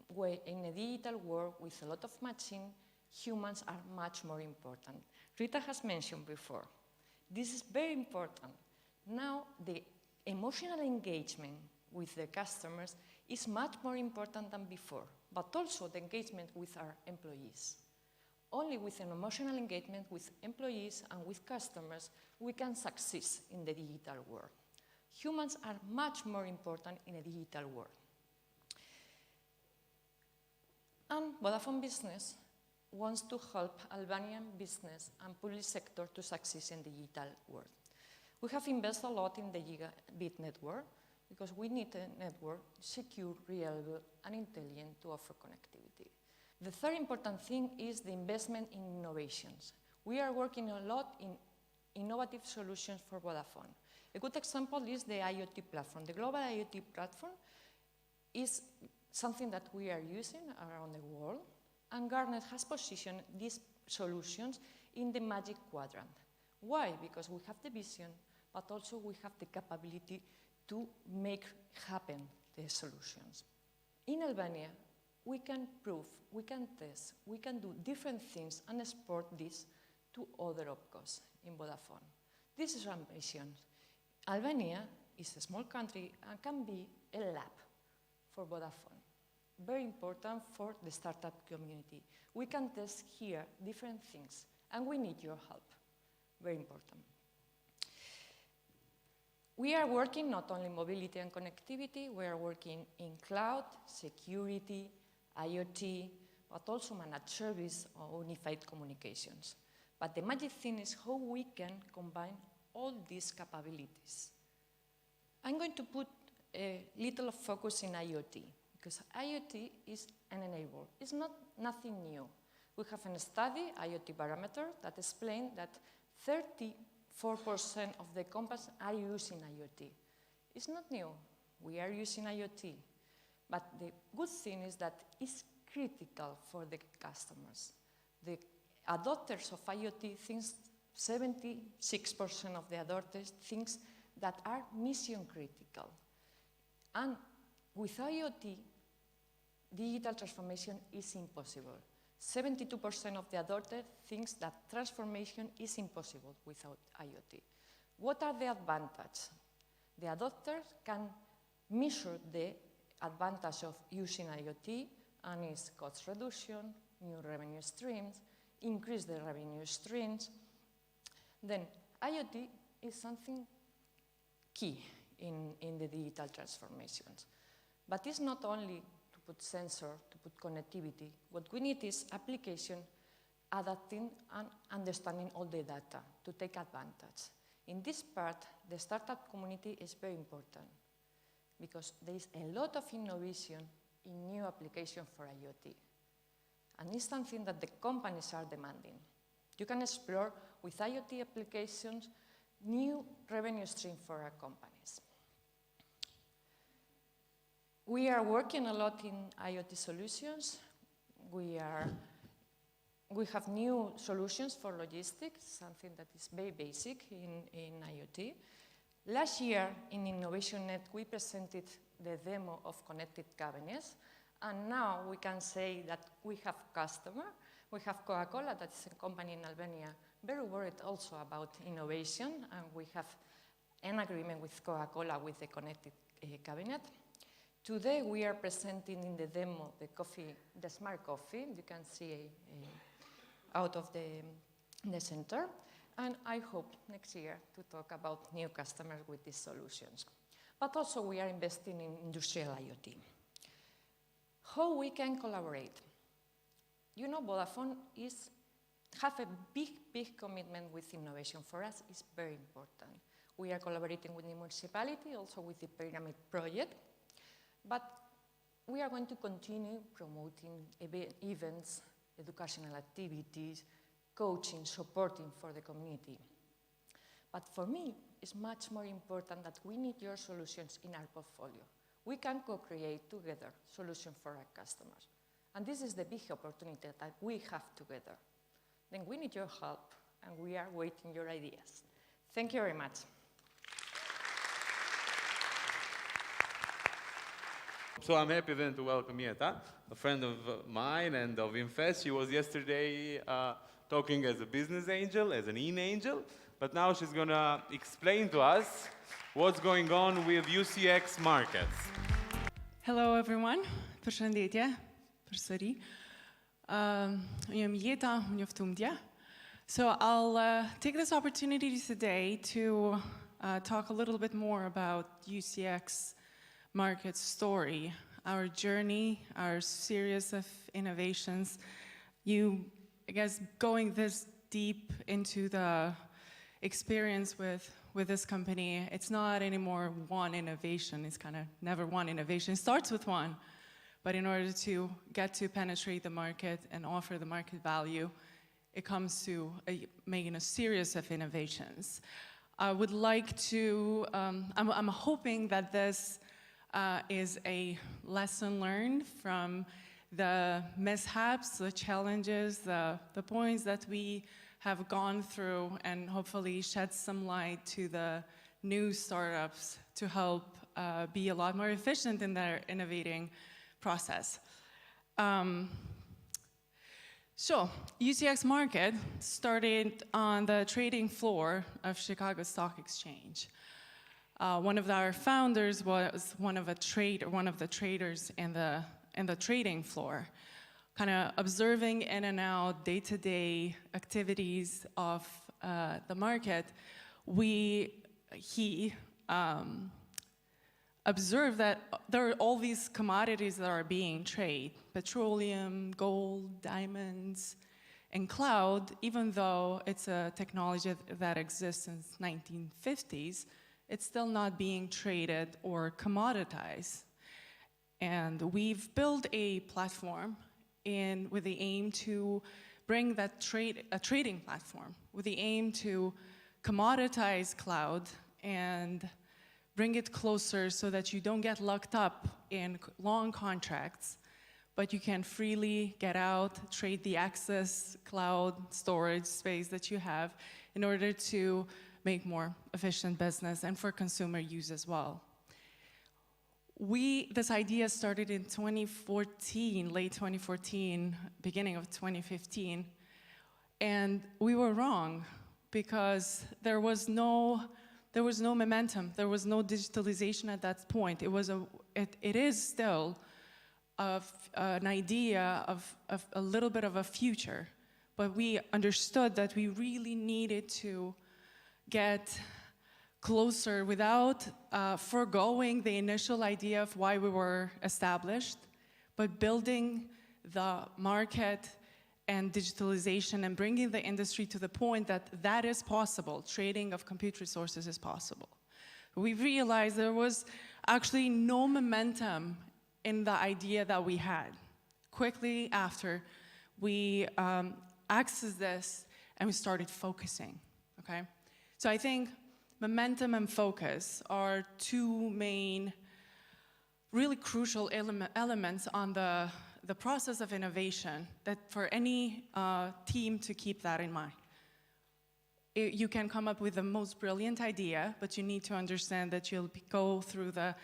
way, in a digital world with a lot of machine, humans are much more important. Rita has mentioned before, this is very important. Now the emotional engagement with the customers is much more important than before, but also the engagement with our employees. Only with an emotional engagement with employees and with customers, we can succeed in the digital world. Humans are much more important in a digital world. And Vodafone Business wants to help Albanian business and public sector to succeed in the digital world. We have invested a lot in the gigabit network because we need a network secure, reliable, and intelligent to offer connectivity. The third important thing is the investment in innovations. We are working a lot in innovative solutions for Vodafone. A good example is the IoT platform. The global IoT platform is something that we are using around the world, and Gartner has positioned these solutions in the Magic Quadrant. Why? Because we have the vision, but also we have the capability to make happen the solutions. In Albania, we can prove, we can test, we can do different things and export this to other OpCos in Vodafone. This is our ambition. Albania is a small country and can be a lab for Vodafone. Very important for the startup community. We can test here different things, and we need your help. Very important. We are working not only mobility and connectivity, we are working in cloud, security, IoT, but also managed service or unified communications. But the magic thing is how we can combine all these capabilities. I'm going to put a little focus in IoT, because IoT is an enabler. It's nothing new. We have a study, IoT Barometer, that explains that 34% of the companies are using IoT. It's not new. We are using IoT. But the good thing is that it's critical for the customers. The adopters of IoT think 76% of the adopters think that are mission critical. And with IoT, digital transformation is impossible. 72% of the adopters think that transformation is impossible without IoT. What are the advantages? The adopters can measure the advantage of using IoT, and it's cost reduction, new revenue streams, increase the revenue streams. Then IoT is something key in the digital transformations. But it's not only to put sensor, to put connectivity. What we need is application, adapting and understanding all the data to take advantage. In this part, the startup community is very important because there is a lot of innovation in new applications for IoT. And it's something that the companies are demanding. You can explore with IoT applications new revenue stream for our companies. We are working a lot in IoT solutions. We have new solutions for logistics, something that is very basic in IoT. Last year in InnovationNet, we presented the demo of connected cabinets, and now we can say that we have customer. We have Coca-Cola, that is a company in Albania, very worried also about innovation, and we have an agreement with Coca-Cola with the connected cabinet. Today we are presenting in the demo the smart coffee. You can see out of the center. And I hope next year to talk about new customers with these solutions. But also we are investing in industrial IoT. How we can collaborate? You know, Vodafone have a big commitment with innovation. For us, it's very important. We are collaborating with the municipality, also with the Pyramid Project. But we are going to continue promoting events, educational activities, coaching, supporting for the community. But for me, it's much more important that we need your solutions in our portfolio. We can co-create together solutions for our customers. And this is the big opportunity that we have together. Then we need your help, and we are waiting your ideas. Thank you very much. So I'm happy then to welcome Yeta, a friend of mine and of Infest. She was yesterday talking as a business angel, as an angel, but now she's going to explain to us what's going on with UCX markets. Hello everyone, përshëndetje, përsëri. Jam Jeta, njoftumdje. So I'll take this opportunity today to talk a little bit more about UCX market story, our journey, our series of innovations. I guess, going this deep into the experience with this company, it's not anymore one innovation. It's kind of never one innovation. It starts with one, but in order to get to penetrate the market and offer the market value, it comes to making a series of innovations. I would like to, I'm hoping that this is a lesson learned from the mishaps, the challenges, the points that we have gone through, and hopefully shed some light to the new startups to help be a lot more efficient in their innovating process. So, UCX Market started on the trading floor of Chicago Stock Exchange. One of our founders was one of the traders in the trading floor, kind of observing in and out day-to-day activities of the market. He observed that there are all these commodities that are being traded: petroleum, gold, diamonds, and cloud. Even though it's a technology that exists since 1950s, it's still not being traded or commoditized. And we've built a platform with the aim to bring that trading platform, with the aim to commoditize cloud and bring it closer so that you don't get locked up in long contracts, but you can freely get out, trade the access cloud storage space that you have in order to make more efficient business and for consumer use as well. This idea started in 2014, late 2014, beginning of 2015, and we were wrong because there was no momentum, there was no digitalization at that point. It is still an idea of a little bit of a future, but we understood that we really needed to get closer without foregoing the initial idea of why we were established, but building the market and digitalization and bringing the industry to the point that that is possible. Trading of compute resources is possible. We realized there was actually no momentum in the idea that we had. Quickly after, we accessed this and we started focusing, okay? So I think momentum and focus are two main, really crucial elements on the process of innovation that for any team to keep that in mind. You can come up with the most brilliant idea, but you need to understand that you'll go through the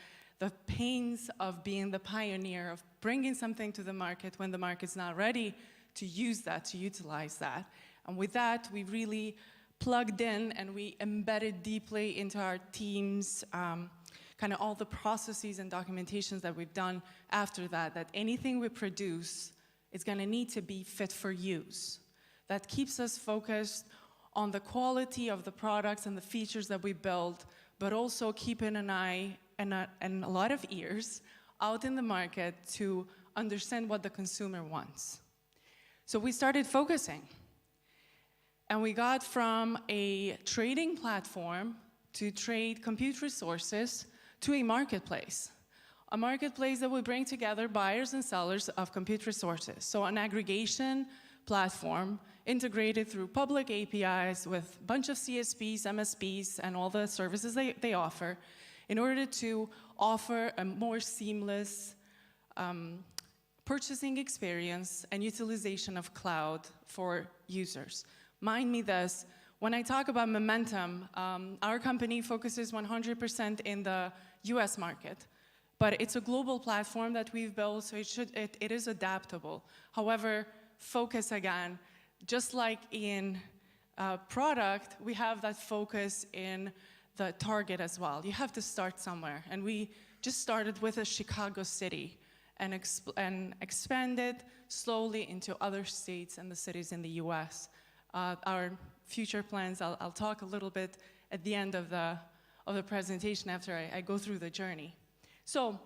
pains of being the pioneer, of bringing something to the market when the market's not ready to use that, to utilize that. And with that, we really plugged in and we embedded deeply into our teams kind of all the processes and documentations that we've done after that, that anything we produce is going to need to be fit for use. That keeps us focused on the quality of the products and the features that we build, but also keeping an eye and a lot of ears out in the market to understand what the consumer wants. So we started focusing. And we got from a trading platform to trade compute resources to a marketplace that would bring together buyers and sellers of compute resources. So an aggregation platform integrated through public APIs with a bunch of CSPs, MSPs, and all the services they offer in order to offer a more seamless purchasing experience and utilization of cloud for users. Mind me this, when I talk about momentum, our company focuses 100% in the US market, but it's a global platform that we've built, so it is adaptable. However, focus again, just like in product, we have that focus in the target as well. You have to start somewhere, and we just started with a Chicago city and expanded slowly into other states and the cities in the US. Our future plans, I'll talk a little bit at the end of the presentation after I go through the journey. So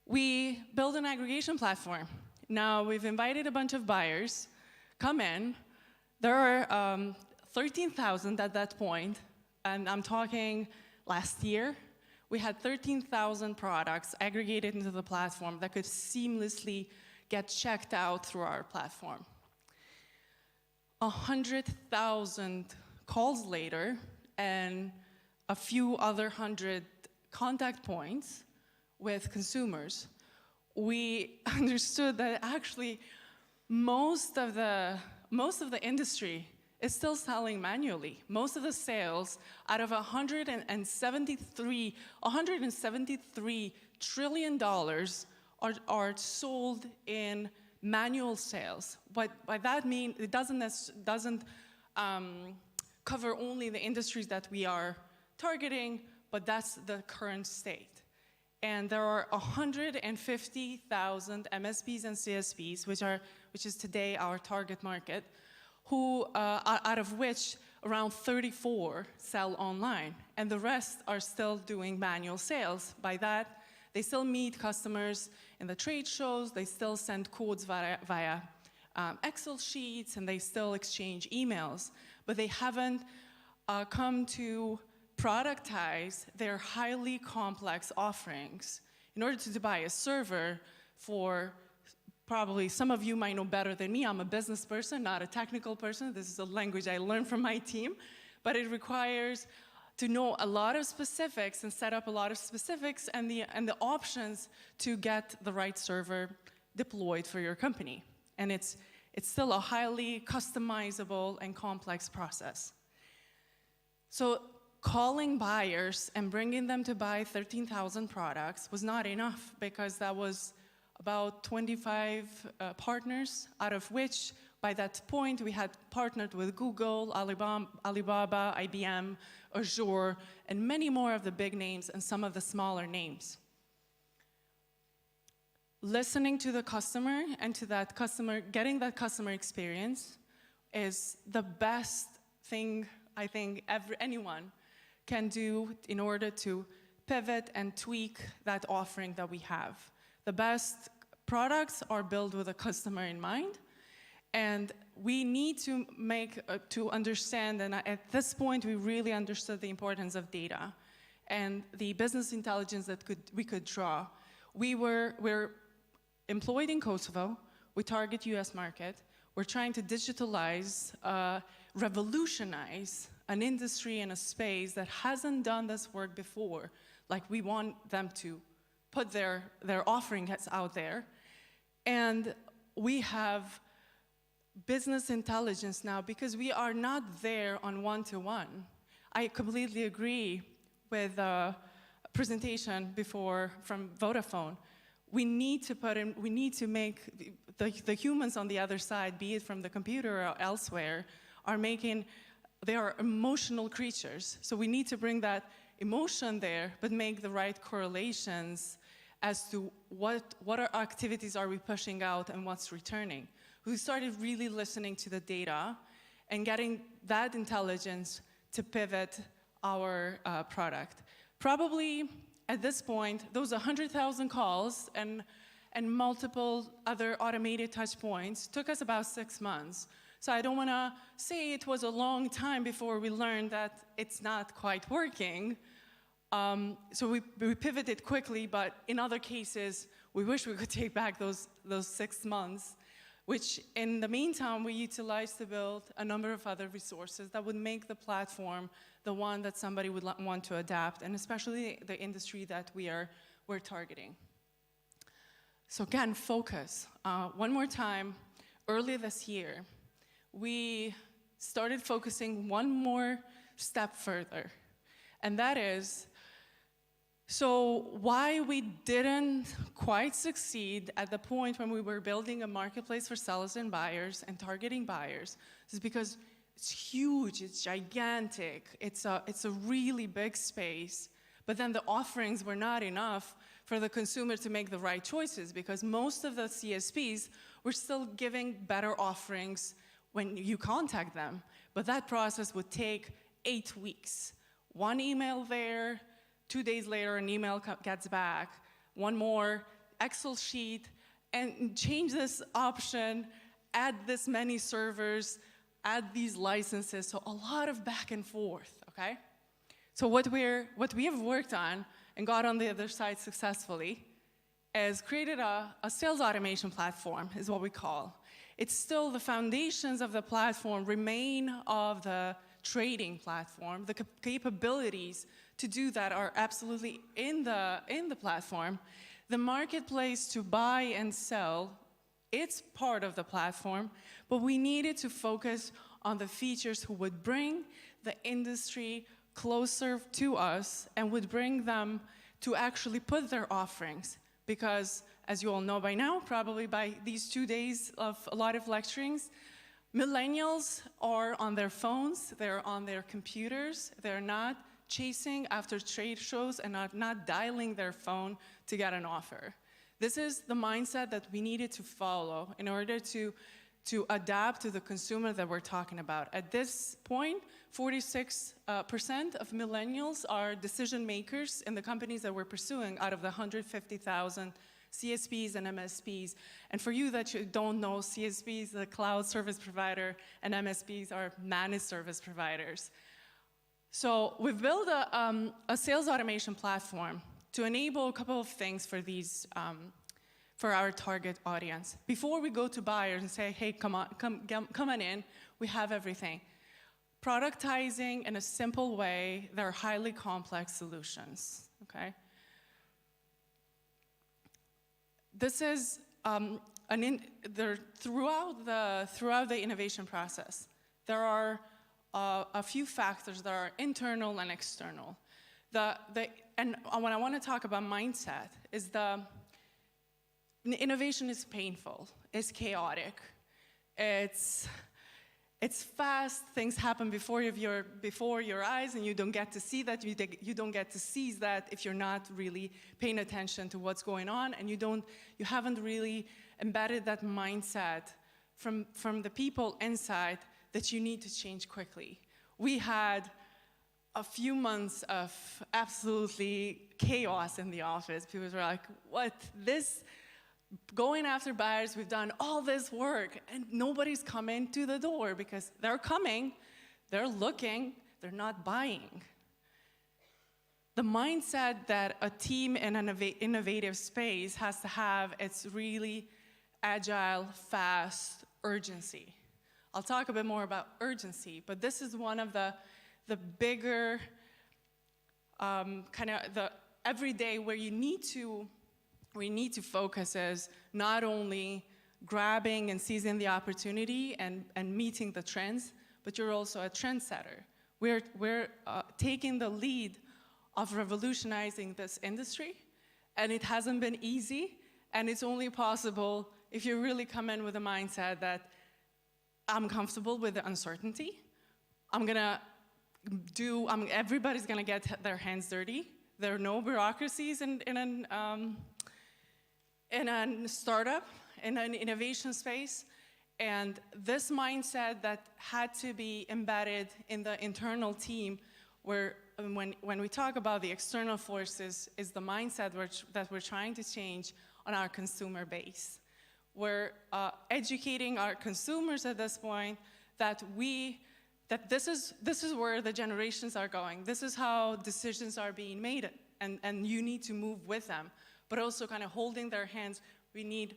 we build an aggregation platform. Now we've invited a bunch of buyers, come in. There are 13,000 at that point, and I'm talking last year. We had 13,000 products aggregated into the platform that could seamlessly get checked out through our platform. 100,000 calls later and a few other 100 contact points with consumers, we understood that actually most of the industry is still selling manually. Most of the sales out of $173 trillion are sold in manual sales. But by that mean, it doesn't cover only the industries that we are targeting, but that's the current state. And there are 150,000 MSPs and CSPs, which is today our target market, who, out of which around 34 sell online, and the rest are still doing manual sales. By that, they still meet customers in the trade shows, they still send quotes via Excel sheets, and they still exchange emails, but they haven't come to productize their highly complex offerings. In order to buy a server for, probably some of you might know better than me, I'm a business person, not a technical person. This is a language I learned from my team, but it requires to know a lot of specifics and set up a lot of specifics and the options to get the right server deployed for your company. And it's still a highly customizable and complex process. So calling buyers and bringing them to buy 13,000 products was not enough, because that was about 25 partners, out of which by that point we had partnered with Google, Alibaba, IBM, Azure, and many more of the big names and some of the smaller names. Listening to the customer and to that customer, getting that customer experience is the best thing I think anyone can do in order to pivot and tweak that offering that we have. The best products are built with a customer in mind, and we need to understand, and at this point we really understood the importance of data and the business intelligence that we could draw. We're employed in Kosovo, we target US market, we're trying to digitalize, revolutionize an industry and a space that hasn't done this work before. Like, we want them to put their offering out there. And we have business intelligence now because we are not there on one-to-one. I completely agree with a presentation before from Vodafone. We need to make the humans on the other side, be it from the computer or elsewhere, they are emotional creatures. So we need to bring that emotion there, but make the right correlations as to what activities are we pushing out and what's returning. We started really listening to the data and getting that intelligence to pivot our product. Probably at this point, those 100,000 calls and multiple other automated touch points took us about 6 months. So I don't want to say it was a long time before we learned that it's not quite working. So we pivoted quickly, but in other cases, we wish we could take back those 6 months. which in the meantime we utilized to build a number of other resources that would make the platform the one that somebody would want to adapt, and especially the industry that we're targeting. So again, focus. One more time, early this year, we started focusing one more step further, and that is, so why we didn't quite succeed at the point when we were building a marketplace for sellers and buyers and targeting buyers is because it's huge, it's gigantic, it's a really big space, but then the offerings were not enough for the consumer to make the right choices, because most of the CSPs were still giving better offerings when you contact them. But that process would take 8 weeks. One email there, 2 days later an email gets back, one more Excel sheet, and change this option, add this many servers, add these licenses, so a lot of back and forth, okay? So what we have worked on and got on the other side successfully is created a sales automation platform, is what we call. It's still the foundations of the platform remain of the trading platform. The capabilities to do that are absolutely in the platform. The marketplace to buy and sell, it's part of the platform, but we needed to focus on the features who would bring the industry closer to us and would bring them to actually put their offerings. Because, as you all know by now, probably by these 2 days of a lot of lecturings, millennials are on their phones, they're on their computers, they're not chasing after trade shows and not dialing their phone to get an offer. This is the mindset that we needed to follow in order to adapt to the consumer that we're talking about. At this point, 46% of millennials are decision makers in the companies that we're pursuing out of the 150,000 CSPs and MSPs. And for you that you don't know, CSPs, the cloud service provider, and MSPs are managed service providers. So we've built a sales automation platform to enable a couple of things for these, for our target audience. Before we go to buyers and say, hey, come on in, we have everything. Productizing in a simple way their highly complex solutions, okay? This is throughout the innovation process, there are a few factors that are internal and external. And when I want to talk about mindset, is innovation is painful, it's chaotic, it's fast, things happen before your eyes, and you don't get to see that, you don't get to seize that if you're not really paying attention to what's going on, and you haven't really embedded that mindset from the people inside that you need to change quickly. We had a few months of absolutely chaos in the office. People were like, what, this? Going after buyers, we've done all this work, and nobody's coming to the door because they're coming, they're looking, they're not buying. The mindset that a team in an innovative space has to have, it's really agile, fast, urgency. I'll talk a bit more about urgency, but this is one of the bigger, kind of the everyday where we need to focus is not only grabbing and seizing the opportunity and meeting the trends, but you're also a trendsetter. We're taking the lead of revolutionizing this industry, and it hasn't been easy, and it's only possible if you really come in with a mindset that I'm comfortable with the uncertainty. Everybody's gonna get their hands dirty. There are no bureaucracies in a startup, in an innovation space, and this mindset that had to be embedded in the internal team, where when we talk about the external forces, is the mindset that we're trying to change on our consumer base. We're educating our consumers at this point that this is where the generations are going. This is how decisions are being made, and you need to move with them. But also kind of holding their hands, we need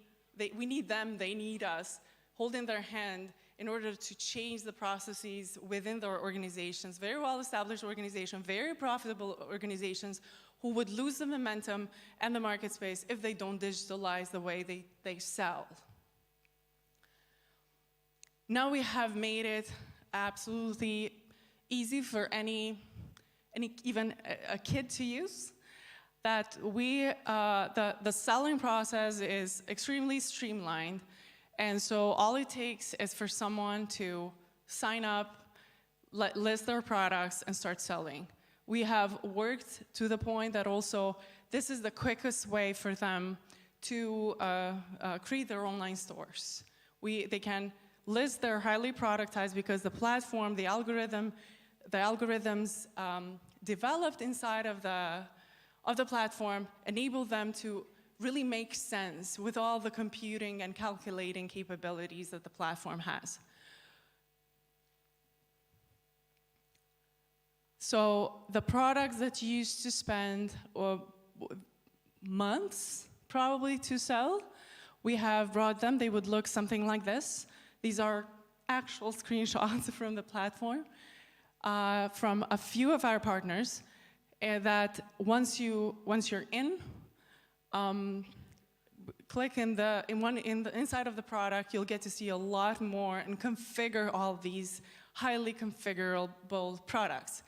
them, they need us holding their hand in order to change the processes within their organizations, very well-established organizations, very profitable organizations who would lose the momentum and the market space if they don't digitalize the way they sell. Now we have made it absolutely easy for even a kid to use, that the selling process is extremely streamlined. And so all it takes is for someone to sign up, list their products, and start selling. We have worked to the point that also this is the quickest way for them to create their online stores. They can list their highly productized because the platform, the algorithms developed inside of the platform enable them to really make sense with all the computing and calculating capabilities that the platform has. So the products that you used to spend months probably to sell, we have brought them. They would look something like this. These are actual screenshots from the platform from a few of our partners that once you're in, click inside of the product, you'll get to see a lot more and configure all these highly configurable products.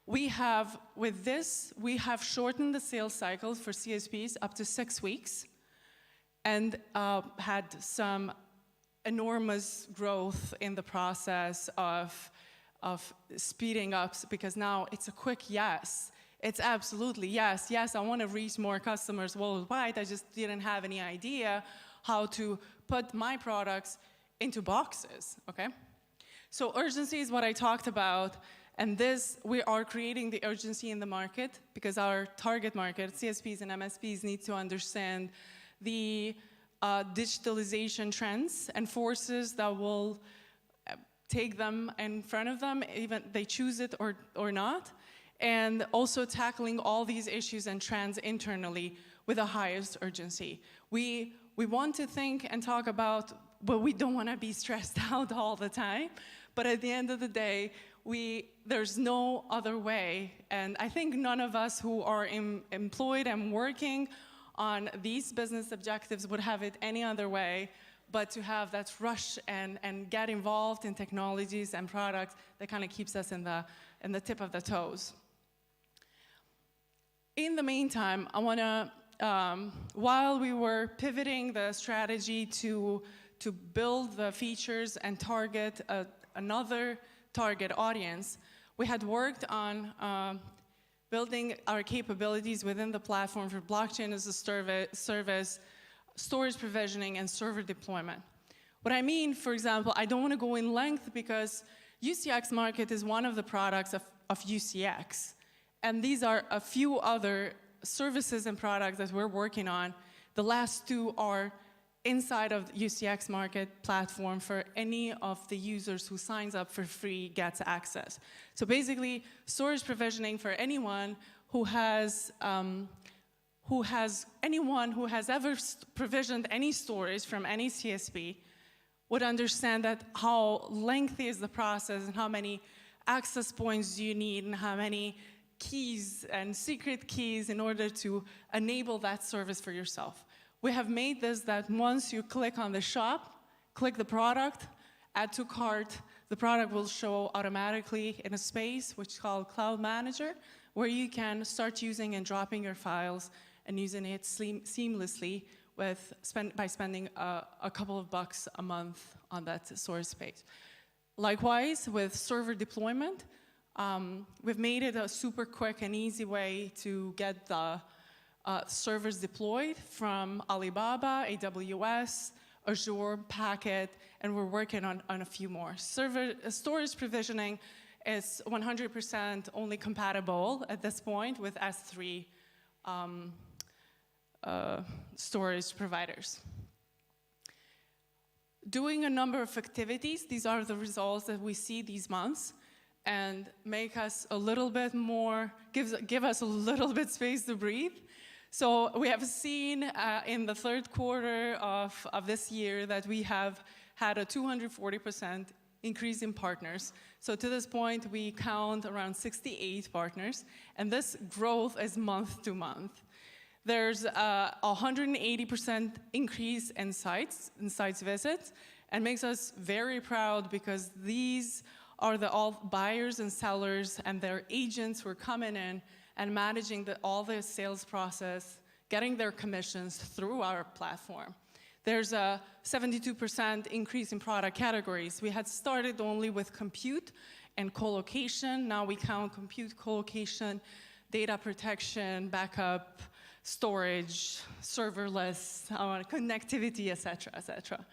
With this, we have shortened the sales cycle for CSPs up to 6 weeks and had some enormous growth in the process of speeding up, because now it's a quick yes. It's absolutely yes, I want to reach more customers worldwide. I just didn't have any idea how to put my products into boxes, okay? So urgency is what I talked about, and we are creating the urgency in the market because our target market, CSPs and MSPs, need to understand the digitalization trends and forces that will take them in front of them, even they choose it or not, and also tackling all these issues and trends internally with the highest urgency. We want to think and talk about, but we don't want to be stressed out all the time, but at the end of the day, there's no other way, and I think none of us who are employed and working on these business objectives would have it any other way but to have that rush and get involved in technologies and products that kind of keeps us in the tip of the toes. In the meantime, I want to, while we were pivoting the strategy to build the features and target another target audience, we had worked on building our capabilities within the platform for blockchain as a service, storage provisioning, and server deployment. What I mean, for example, I don't want to go in length because UCX Market is one of the products of UCX. And these are a few other services and products that we're working on. The last two are inside of the UCX Market platform for any of the users who signs up for free gets access. So basically, storage provisioning for anyone who has ever provisioned any storage from any CSP would understand that how lengthy is the process and how many access points you need and how many keys and secret keys in order to enable that service for yourself. We have made this that once you click on the shop, click the product, add to cart, the product will show automatically in a space which is called Cloud Manager, where you can start using and dropping your files and using it seamlessly by spending a couple of bucks a month on that storage space. Likewise, with server deployment, we've made it a super quick and easy way to get the servers deployed from Alibaba, AWS, Azure, Packet, and we're working on a few more. Storage provisioning is 100% only compatible at this point with S3 storage providers. Doing a number of activities, these are the results that we see these months, and make us a little bit more, give us a little bit space to breathe. So we have seen in the third quarter of this year that we have had a 240% increase in partners. So to this point, we count around 68 partners, and this growth is month to month. There's a 180% increase in sites visits, and makes us very proud because these are all buyers and sellers and their agents who are coming in and managing all the sales process, getting their commissions through our platform. There's a 72% increase in product categories. We had started only with compute and co-location. Now we count compute, co-location, data protection, backup, storage, serverless, connectivity, et cetera.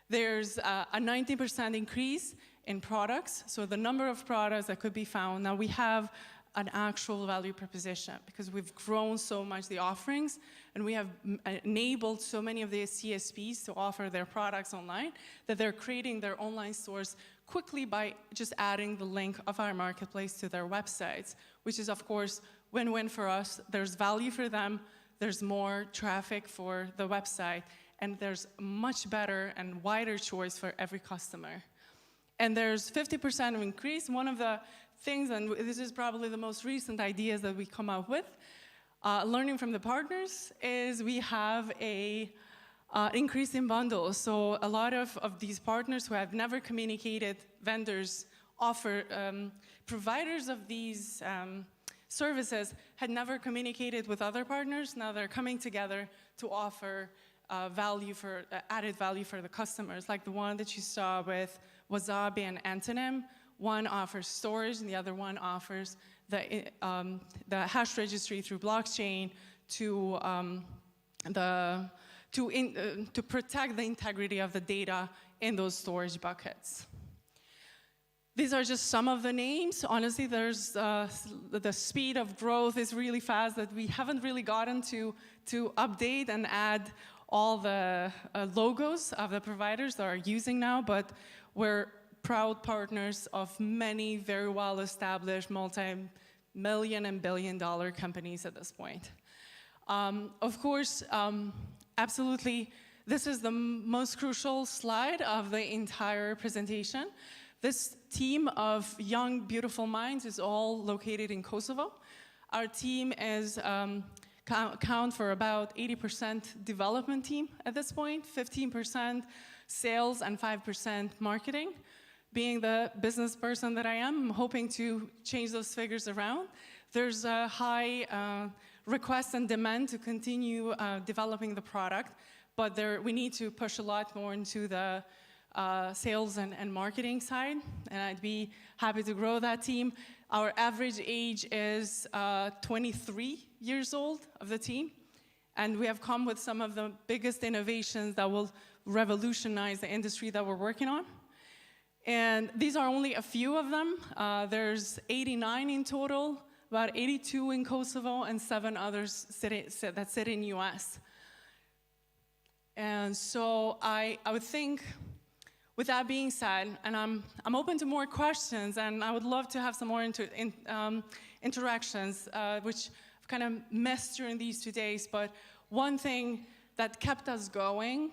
There's a 90% increase in products, so the number of products that could be found. Now we have an actual value proposition because we've grown so much the offerings and we have enabled so many of the CSPs to offer their products online that they're creating their online stores quickly by just adding the link of our marketplace to their websites, which is of course win-win for us. There's value for them, there's more traffic for the website, and there's much better and wider choice for every customer. And there's 50% of increase. One of the things, and this is probably the most recent ideas that we come up with, learning from the partners, is we have a increase in bundles. So a lot of these partners who have never communicated, vendors, providers of these services had never communicated with other partners. Now they're coming together to offer added value for the customers, like the one that you saw with Wasabi and Antonym. One offers storage, and the other one offers the hash registry through blockchain to protect the integrity of the data in those storage buckets. These are just some of the names. Honestly, there's the speed of growth is really fast that we haven't really gotten to update and add all the logos of the providers that are using now, but we're proud partners of many very well-established multi-million and billion-dollar companies at this point. Of course, absolutely, this is the most crucial slide of the entire presentation. This team of young, beautiful minds is all located in Kosovo. Our team is count for about 80% development team at this point, 15% sales and 5% marketing. Being the business person that I am, I'm hoping to change those figures around. There's a high request and demand to continue developing the product, but we need to push a lot more into the sales and marketing side, and I'd be happy to grow that team. Our average age is 23 years old of the team, and we have come with some of the biggest innovations that will revolutionize the industry that we're working on. And these are only a few of them. There's 89 in total, about 82 in Kosovo, and 7 others that sit in US. And so I would think, with that being said, and I'm open to more questions, and I would love to have some more interactions, which I've kind of missed during these 2 days, but one thing that kept us going,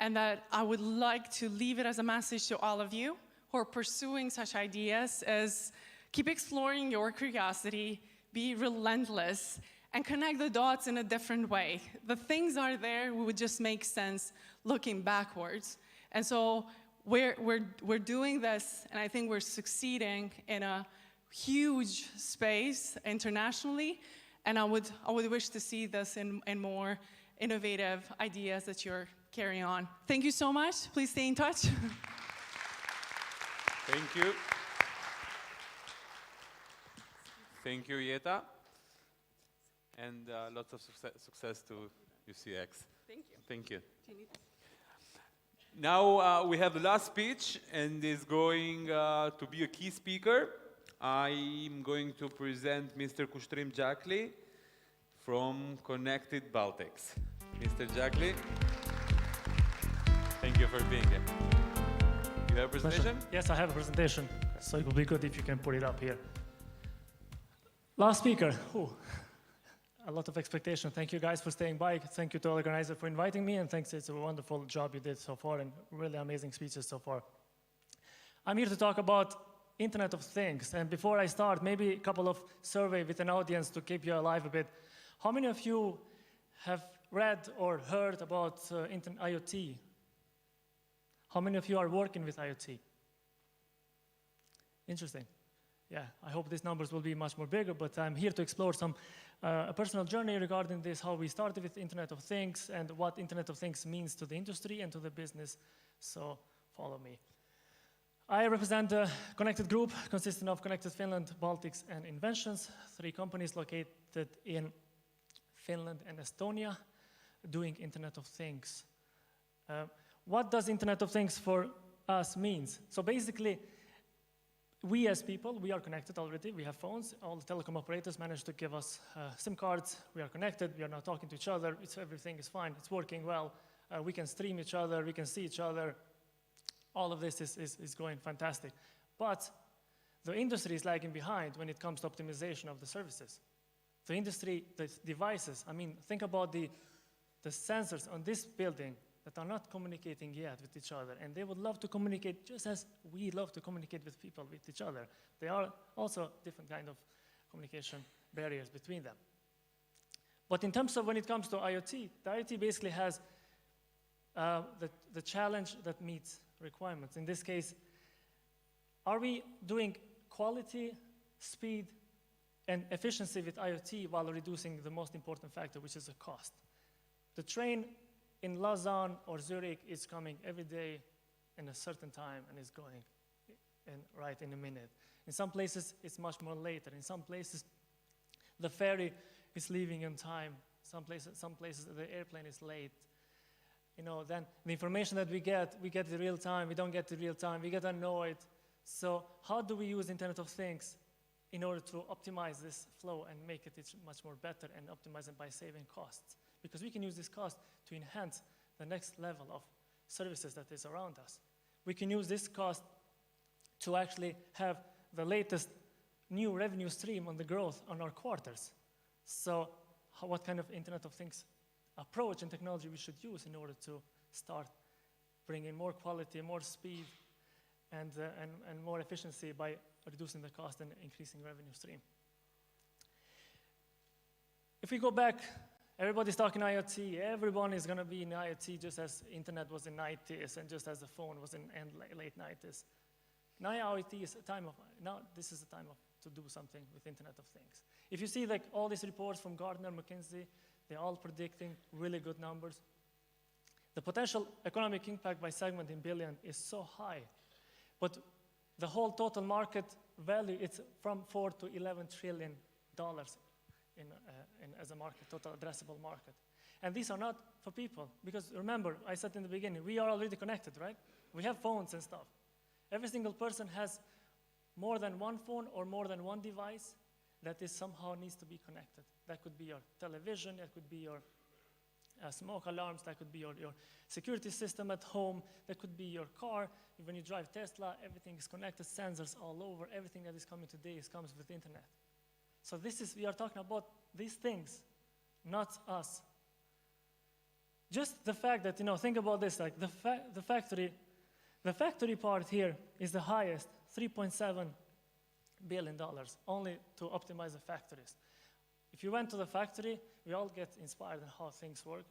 and that I would like to leave it as a message to all of you who are pursuing such ideas, is keep exploring your curiosity, be relentless, and connect the dots in a different way. The things are there, it would just make sense looking backwards. And so we're doing this, and I think we're succeeding in a huge space internationally, and I would wish to see this in more innovative ideas that you're carrying on. Thank you so much. Please stay in touch. Thank you. Thank you, Yeta. And lots of success to UCX. Thank you. Thank you. Now we have the last speech, and is going to be a key speaker. I'm going to present Mr. Kushtrim Jakli from Connected Baltics. Mr. Jakli, thank you for being here. You have a presentation? Yes, I have a presentation, so it would be good if you can put it up here. Last speaker, a lot of expectation. Thank you guys for staying by. Thank you to the organizer for inviting me, and thanks, it's a wonderful job you did so far and really amazing speeches so far. I'm here to talk about Internet of Things, and before I start, maybe a couple of survey with an audience to keep you alive a bit. How many of you have read or heard about IoT? How many of you are working with IoT? Interesting. Yeah, I hope these numbers will be much more bigger, but I'm here to explore some a personal journey regarding this, how we started with Internet of Things and what Internet of Things means to the industry and to the business. So follow me. I represent a Connected Group consisting of Connected Finland, Baltics, and Inventions, 3 companies located in Finland and Estonia doing Internet of Things. What does Internet of Things for us means? So basically, we as people, we are connected already. We have phones. All the telecom operators managed to give us SIM cards. We are connected. We are now talking to each other. Everything is fine. It's working well. We can stream each other. We can see each other. All of this is going fantastic. But the industry is lagging behind when it comes to optimization of the services. The industry, the devices, I mean, think about the sensors on this building that are not communicating yet with each other, and they would love to communicate just as we love to communicate with people, with each other. There are also different kind of communication barriers between them. But in terms of when it comes to IoT, the IoT basically has the challenge that meets requirements. In this case, are we doing quality, speed, and efficiency with IoT while reducing the most important factor, which is the cost? The train in Lausanne or Zurich is coming every day in a certain time and is going right in a minute. In some places, it's much more later. In some places, the ferry is leaving in time. Some places the airplane is late. You know, then the information that we get in real time. We don't get the real time. We get annoyed. So how do we use Internet of Things in order to optimize this flow and make it much more better and optimize it by saving costs? Because we can use this cost to enhance the next level of services that is around us. We can use this cost to actually have the latest new revenue stream on the growth on our quarters. So what kind of Internet of Things approach and technology we should use in order to start bringing more quality, more speed, and more efficiency by reducing the cost and increasing revenue stream. If we go back, everybody's talking IoT. Everyone is going to be in IoT just as internet was in 90s and just as the phone was in late 90s. Now this is the time to do something with Internet of Things. If you see like all these reports from Gartner, McKinsey, they're all predicting really good numbers. The potential economic impact by segment in billion is so high, but the whole total market value, it's from $4 to $11 trillion as a market, total addressable market. And these are not for people, because remember, I said in the beginning, we are already connected, right? We have phones and stuff. Every single person has more than one phone or more than one device that somehow needs to be connected. That could be your television, that could be your smoke alarms, that could be your security system at home, that could be your car. When you drive Tesla, everything is connected, sensors all over, everything that is coming today comes with the internet. So we are talking about these things, not us. Just the fact that, think about this, like the factory part here is the highest, $3.7 billion, only to optimize the factories. If you went to the factory, we all get inspired in how things work,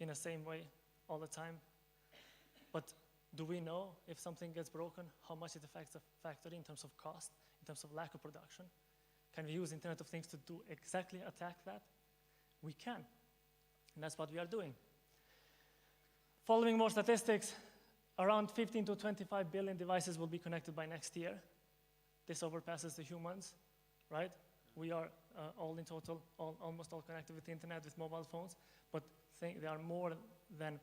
in the same way all the time. But do we know if something gets broken, how much it affects the factory in terms of cost, in terms of lack of production? Can we use Internet of Things to attack that? We can, and that's what we are doing. Following more statistics, around 15 to 25 billion devices will be connected by next year. This overpasses the humans, right? We are all in total, almost all connected with the internet, with mobile phones, but there are more than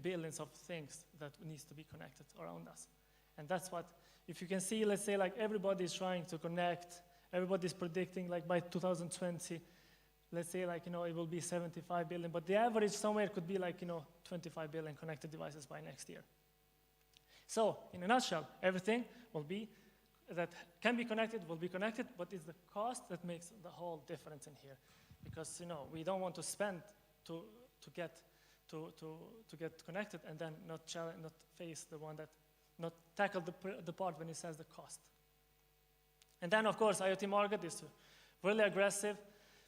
billions of things that needs to be connected around us. And that's what, if you can see, let's say like everybody is trying to connect, everybody's predicting like by 2020, let's say like, it will be 75 billion, but the average somewhere could be like, 25 billion connected devices by next year. So in a nutshell, everything will be that can be connected will be connected, but it's the cost that makes the whole difference in here. Because we don't want to spend to get connected and then not face the one that, not tackle the part when it says the cost. And then of course IoT market is really aggressive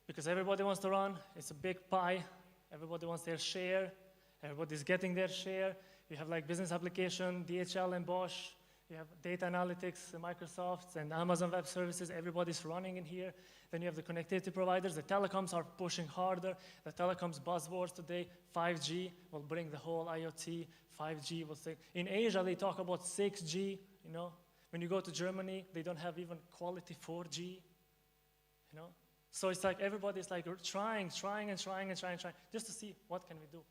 because everybody wants to run. It's a big pie. Everybody wants their share. Everybody's getting their share. You have like business application, DHL and Bosch. You have data analytics, Microsoft and Amazon Web Services. Everybody's running in here. Then you have the connectivity providers. The telecoms are pushing harder. The telecoms buzzwords today, 5G will bring the whole IoT. 5G will say, in Asia, they talk about 6G, When you go to Germany, they don't have even quality 4G, So it's like everybody's like trying just to see what can we do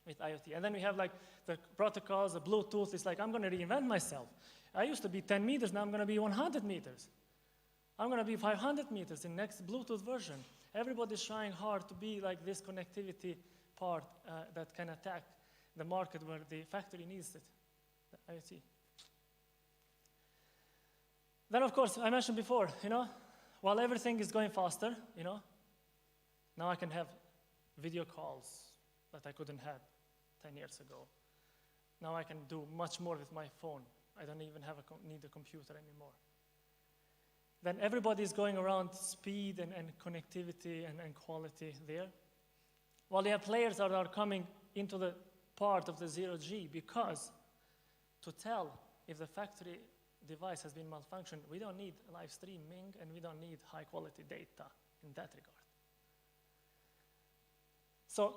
with IoT. And then we have like the protocols, the Bluetooth. It's like, I'm going to reinvent myself. I used to be 10 meters, now I'm going to be 100 meters. I'm going to be 500 meters in next Bluetooth version. Everybody's trying hard to be like this connectivity part that can attack the market where the factory needs it, the IoT. Then of course, I mentioned before, while everything is going faster, now I can have video calls that I couldn't have 10 years ago. Now I can do much more with my phone. I don't even need a computer anymore. Then everybody is going around speed and connectivity and quality there. While you have players that are coming into the part of the 0G because to tell if the factory device has been malfunctioned, we don't need live streaming and we don't need high quality data in that regard. So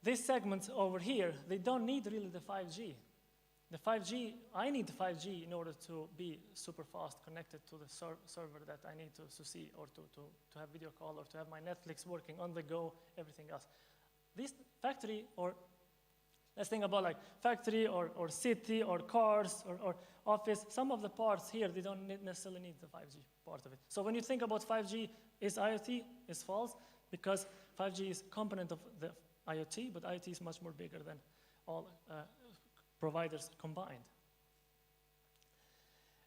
these segments over here, they don't need really the 5G. The 5G, I need the 5G in order to be super fast connected to the server that I need to see or to have video call or to have my Netflix working on the go, everything else. This factory, or let's think about like factory or city or cars or office, some of the parts here, they don't necessarily need the 5G part of it. So when you think about 5G is IoT, it's false because 5G is a component of the IoT, but IoT is much more bigger than all providers combined.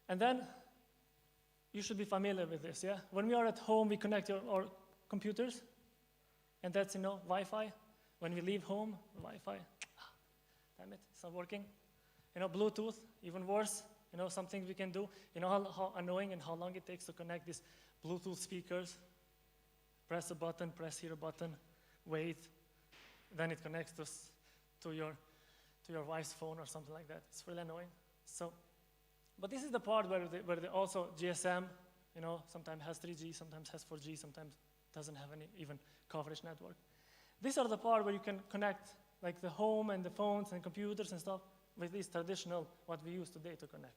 And then you should be familiar with this, yeah? When we are at home, we connect our computers, and that's, Wi-Fi. When we leave home, Wi-Fi, damn it, it's not working. Bluetooth, even worse. Some things we can do. How annoying and how long it takes to connect these Bluetooth speakers. Press a button, press here a button, wait, then it connects to your wife's phone or something like that. It's really annoying. So, but this is the part where also GSM, sometimes has 3G, sometimes has 4G, sometimes doesn't have any even coverage network. These are the part where you can connect like the home and the phones and computers and stuff with this traditional, what we use today to connect.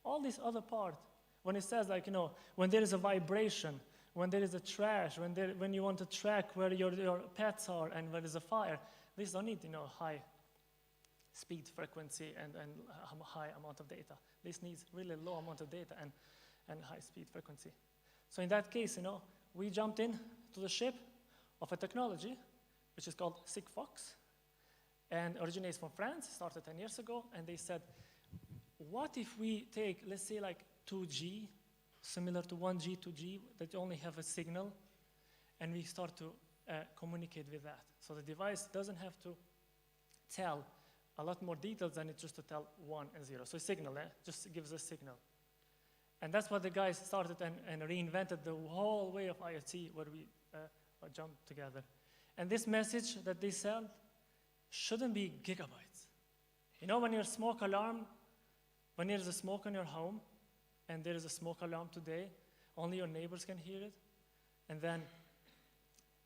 All this other part, when it says like, when there is a vibration, when there is a trash, when you want to track where your pets are and where there's a fire, these don't need, high speed frequency and high amount of data. This needs really low amount of data and high speed frequency. So in that case, we jumped in to the ship of a technology which is called Sigfox and originates from France, started 10 years ago, and they said, what if we take, let's say like 2G, similar to 1G, 2G, that only have a signal, and we start to communicate with that. So the device doesn't have to tell a lot more details than it just to tell 1 and 0. So a signal, just gives a signal. And that's what the guys started and reinvented the whole way of IoT where we jumped together. And this message that they sell shouldn't be gigabytes. When your smoke alarm, when there's a smoke in your home, and there is a smoke alarm today, only your neighbors can hear it, and then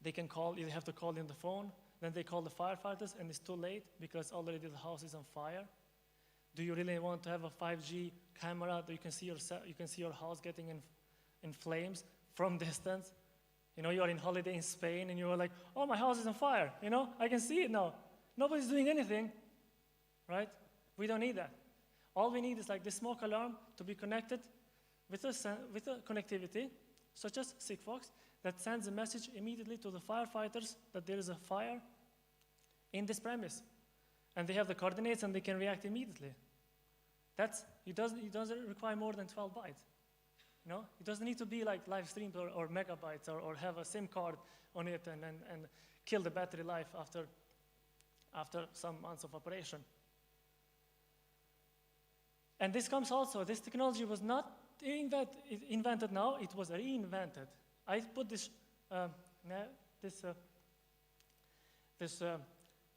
they can call, you have to call in the phone, then they call the firefighters, and it's too late because already the house is on fire. Do you really want to have a 5G camera that you can see your house getting in flames from distance? You are in holiday in Spain, and you are like, oh, my house is on fire. I can see it now. Nobody's doing anything, right? We don't need that. All we need is like this smoke alarm to be connected with a connectivity, such as Sigfox, that sends a message immediately to the firefighters that there is a fire in this premise. And they have the coordinates and they can react immediately. It doesn't require more than 12 bytes. You know, it doesn't need to be like live streamed or megabytes or have a SIM card on it and kill the battery life after some months of operation. And this comes also, this technology was not invented now, it was reinvented. I put this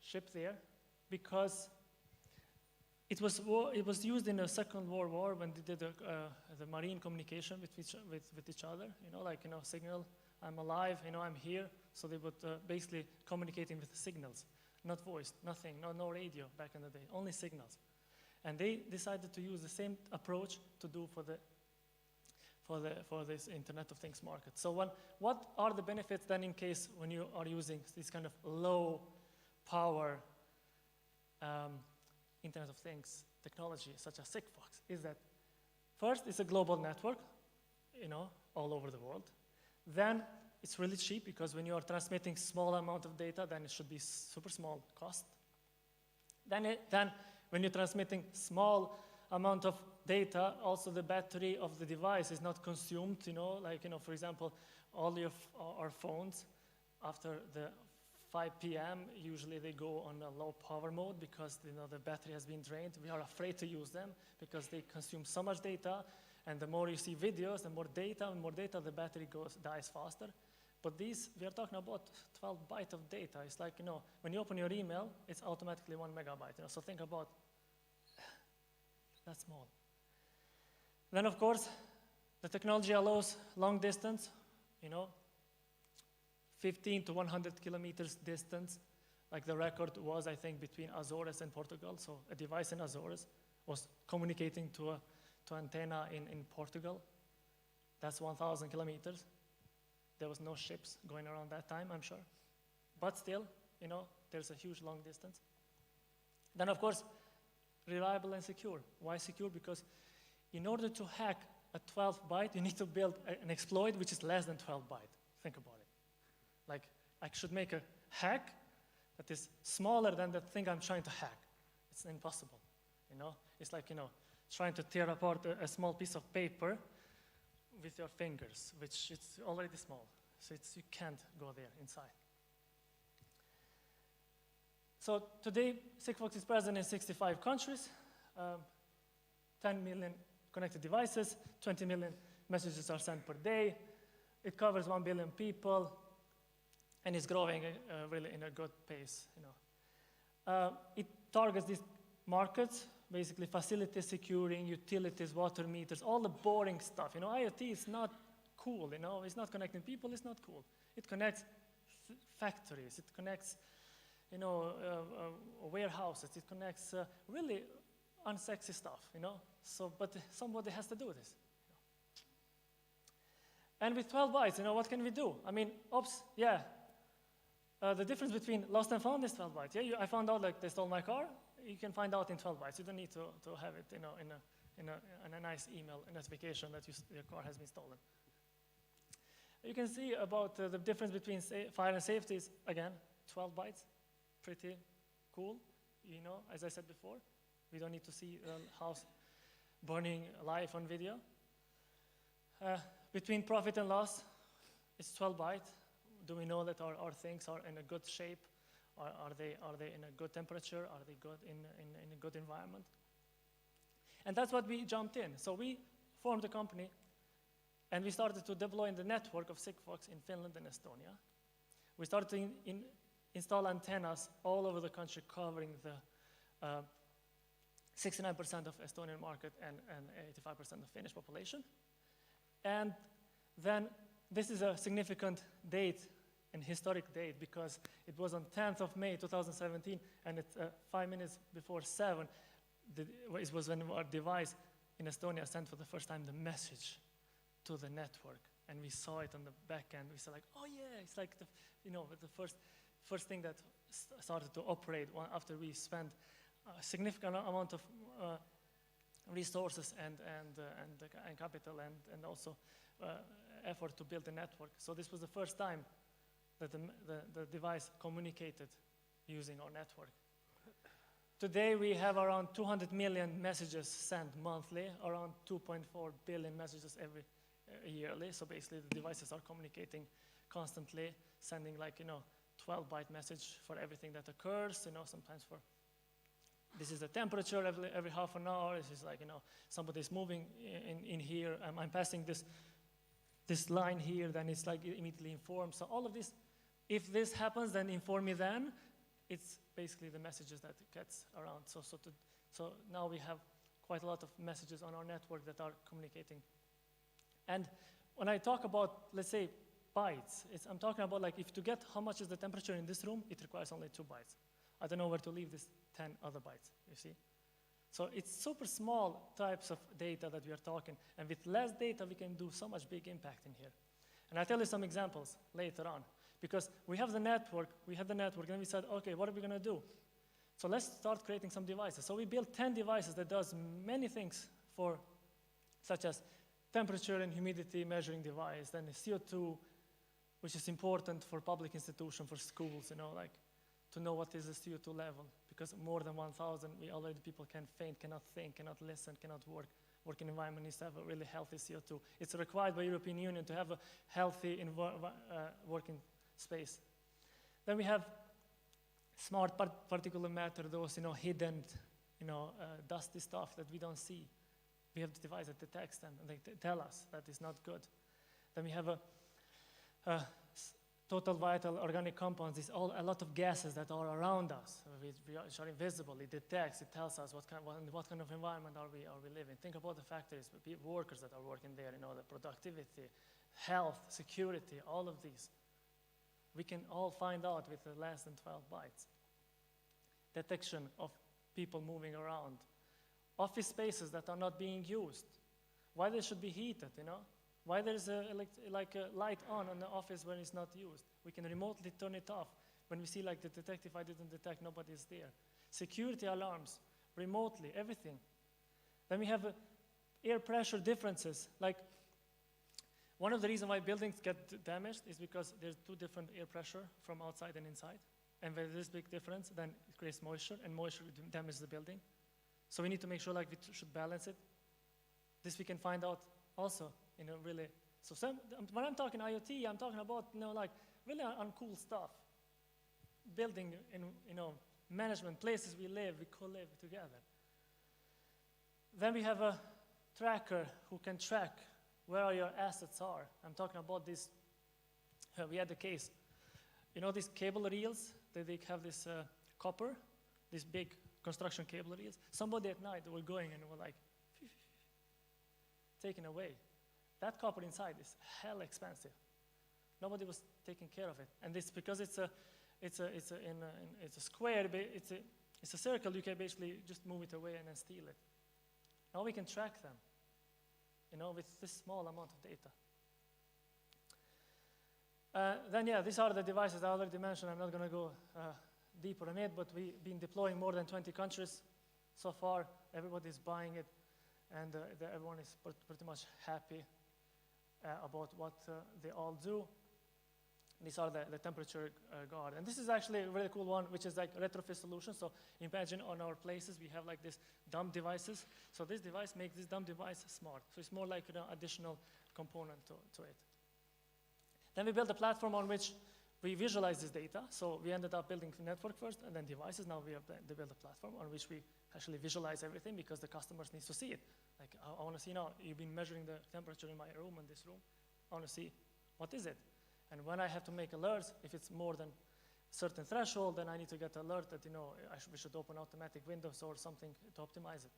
ship there because it was used in the Second World War when they did the marine communication with each other. You know, like, you know, signal, I'm alive, you know, I'm here. So they would basically communicating with the signals, not voice, nothing, no radio back in the day, only signals. And they decided to use the same approach to do for this Internet of Things market. So what are the benefits then in case when you are using this kind of low power Internet of Things technology such as Sigfox? Is that first, it's a global network, you know, all over the world. Then it's really cheap because when you are transmitting small amount of data, then it should be super small cost. Then when you're transmitting small amount of data, also the battery of the device is not consumed, you know, like, you know, for example, all our phones after the 5 p.m. usually they go on a low power mode because, you know, the battery has been drained. We are afraid to use them because they consume so much data, and the more you see videos, the more data, the battery dies faster. But these, we are talking about 12 bytes of data. It's like, you know, when you open your email, it's automatically 1 megabyte. You know, so think about that small. Then, of course, the technology allows long distance, you know, 15 to 100 kilometers distance, like the record was, I think, between Azores and Portugal. So a device in Azores was communicating to antenna in Portugal. That's 1,000 kilometers. There was no ships going around that time, I'm sure. But still, you know, there's a huge long distance. Then, of course, reliable and secure. Why secure? Because in order to hack a 12 byte, you need to build an exploit which is less than 12 byte. Think about it. Like, I should make a hack that is smaller than the thing I'm trying to hack. It's impossible, you know? It's like, you know, trying to tear apart a small piece of paper with your fingers, which it's already small. So you can't go there inside. So today, Sigfox is present in 65 countries, 10 million connected devices, 20 million messages are sent per day. It covers 1 billion people, and it's growing really in a good pace. You know, it targets these markets, basically facilities, securing, utilities, water meters, all the boring stuff. You know, IoT is not cool. You know, it's not connecting people. It's not cool. It connects factories. It connects, you know, warehouses. It connects really unsexy stuff. You know, so but somebody has to do this. And with 12 bytes, you know, what can we do? I mean, oops, yeah. The difference between lost and found is 12 bytes. Yeah, I found out like they stole my car. You can find out in 12 bytes. You don't need to have it, you know, in a nice email notification that your car has been stolen. You can see about the difference between fire and safety is, again, 12 bytes. Pretty cool. You know, as I said before, we don't need to see the house burning live on video. Between profit and loss, it's 12 bytes. Do we know that our things are in a good shape? Are they in a good temperature? Are they good in a good environment? And that's what we jumped in. So we formed a company, and we started to deploy in the network of Sigfox in Finland and Estonia. We started to install antennas all over the country, covering the 69% of Estonian market and 85% of Finnish population. And then this is a significant date, an historic date, because it was on 10th of May 2017, and it's 5 minutes before 7, it was when our device in Estonia sent for the first time the message to the network, and we saw it on the back end. We saw like, oh yeah, it's like the, you know, the first thing that started to operate after we spent a significant amount of resources and capital and also effort to build a network. So this was the first time that the device communicated using our network. Today we have around 200 million messages sent monthly, around 2.4 billion messages yearly. So basically the devices are communicating constantly, sending 12-byte message for everything that occurs, sometimes for this is the temperature every half an hour. This is somebody's moving in here. I'm passing this line here, then it's immediately informed. So all of this, if this happens, then inform me then. It's basically the messages that it gets around. So now we have quite a lot of messages on our network that are communicating. And when I talk about, let's say, bytes, I'm talking about if to get how much is the temperature in this room, it requires only 2 bytes. I don't know where to leave this 10 other bytes, you see? So it's super small types of data that we are talking, and with less data, we can do so much big impact in here. And I'll tell you some examples later on, because we had the network, and we said, okay, what are we gonna do? So let's start creating some devices. So we built 10 devices that does many things such as temperature and humidity measuring device, then the CO2, which is important for public institutions, for schools, to know what is the CO2 level, because more than 1,000, people can faint, cannot think, cannot listen, cannot work. Working environment needs to have a really healthy CO2. It's required by European Union to have a healthy working space. Then we have smart particulate matter, those hidden, dusty stuff that we don't see. We have the device that detects them, and they tell us that is not good. Then we have a total vital organic compounds, a lot of gases that are around us, which are invisible. It detects, it tells us what kind of environment are we living. Think about the factories, workers that are working there, the productivity, health, security, all of these. We can all find out with less than 12 bytes. Detection of people moving around. Office spaces that are not being used. Why they should be heated, Why there's a light on in the office when it's not used. We can remotely turn it off. When we see the detect, if I didn't detect, nobody's there. Security alarms, remotely, everything. Then we have air pressure differences. One of the reasons why buildings get damaged is because there's 2 different air pressure from outside and inside. And when there's big difference, then it creates moisture, and moisture damages the building. So we need to make sure we should balance it. This we can find out also really. So when I'm talking IoT, I'm talking about really uncool stuff. Building management, places we live, we co-live together. Then we have a tracker who can track where your assets are. I'm talking about this. We had the case. These cable reels, they have this copper, these big construction cable reels. Somebody at night, they were going and were taken away. That copper inside is hell expensive. Nobody was taking care of it, and it's because it's a square. It's a circle. You can basically just move it away and then steal it. Now we can track them, with this small amount of data. Then these are the devices I already mentioned. I'm not going to go deeper on it, but we've been deploying more than 20 countries so far. Everybody's buying it, and everyone is pretty much happy about what they all do. These are the temperature guard. And this is actually a really cool one, which is retrofit solution. So imagine on our places, we have this dumb devices. So this device makes this dumb device smart. So it's more like an additional component to it. Then we built a platform on which we visualize this data. So we ended up building the network first and then devices. Now we have built a platform on which we actually visualize everything because the customers need to see it. I want to see now, you've been measuring the temperature in my room and this room. I want to see, what is it? And when I have to make alerts, if it's more than a certain threshold, then I need to get alert that, we should open automatic windows or something to optimize it.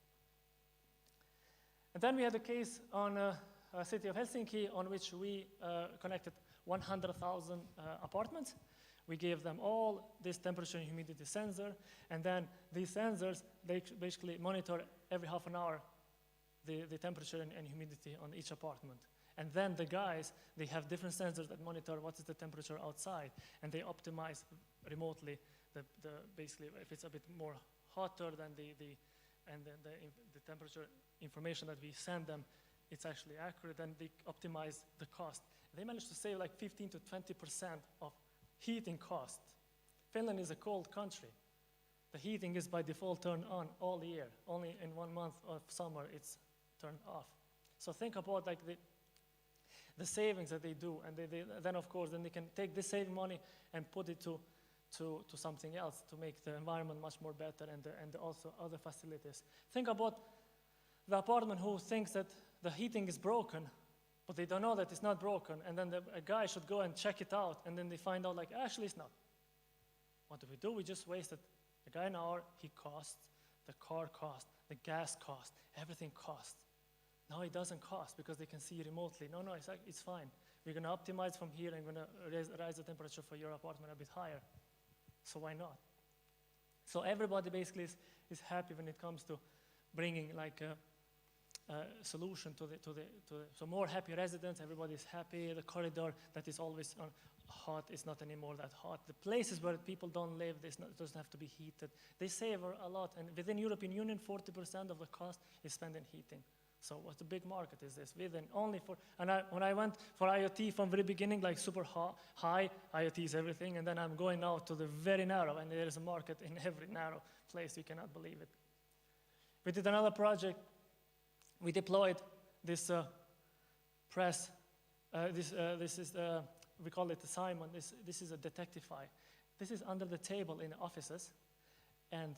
And then we had a case on city of Helsinki on which we connected 100,000 apartments. We gave them all this temperature and humidity sensor, and then these sensors, they basically monitor every half an hour the temperature and humidity on each apartment. And then the guys, they have different sensors that monitor what is the temperature outside, and they optimize remotely basically if it's a bit more hotter than the temperature information that we send them, it's actually accurate, and they optimize the cost. They managed to save 15 to 20% of heating cost. Finland is a cold country. The heating is by default turned on all year. Only in 1 month of summer it's turned off. So think about the savings that they do, and then of course, then they can take this saving money and put it to something else to make the environment much more better and also other facilities. Think about the apartment who thinks that the heating is broken, but they don't know that it's not broken, and then a guy should go and check it out, and then they find out like, actually it's not. What do? We just wasted a guy an hour, he costs, the car cost, the gas cost, everything costs. Now it doesn't cost because they can see remotely. No, it's fine. We're gonna optimize from here and gonna raise the temperature for your apartment a bit higher. So why not? So everybody basically is happy when it comes to bringing like a solution to so more happy residents, everybody is happy. The corridor that is always hot is not anymore that hot. The places where people don't live, doesn't have to be heated. They save a lot, and within European Union, 40% of the cost is spent in heating. So what a big market is this? Within only for, and when I went for IoT from very beginning, like super high, IoT is everything, and then I'm going now to the very narrow, and there is a market in every narrow place, you cannot believe it. We did another project. We deployed this press. This is we call it the Simon. This is a Detectify. This is under the table in offices, and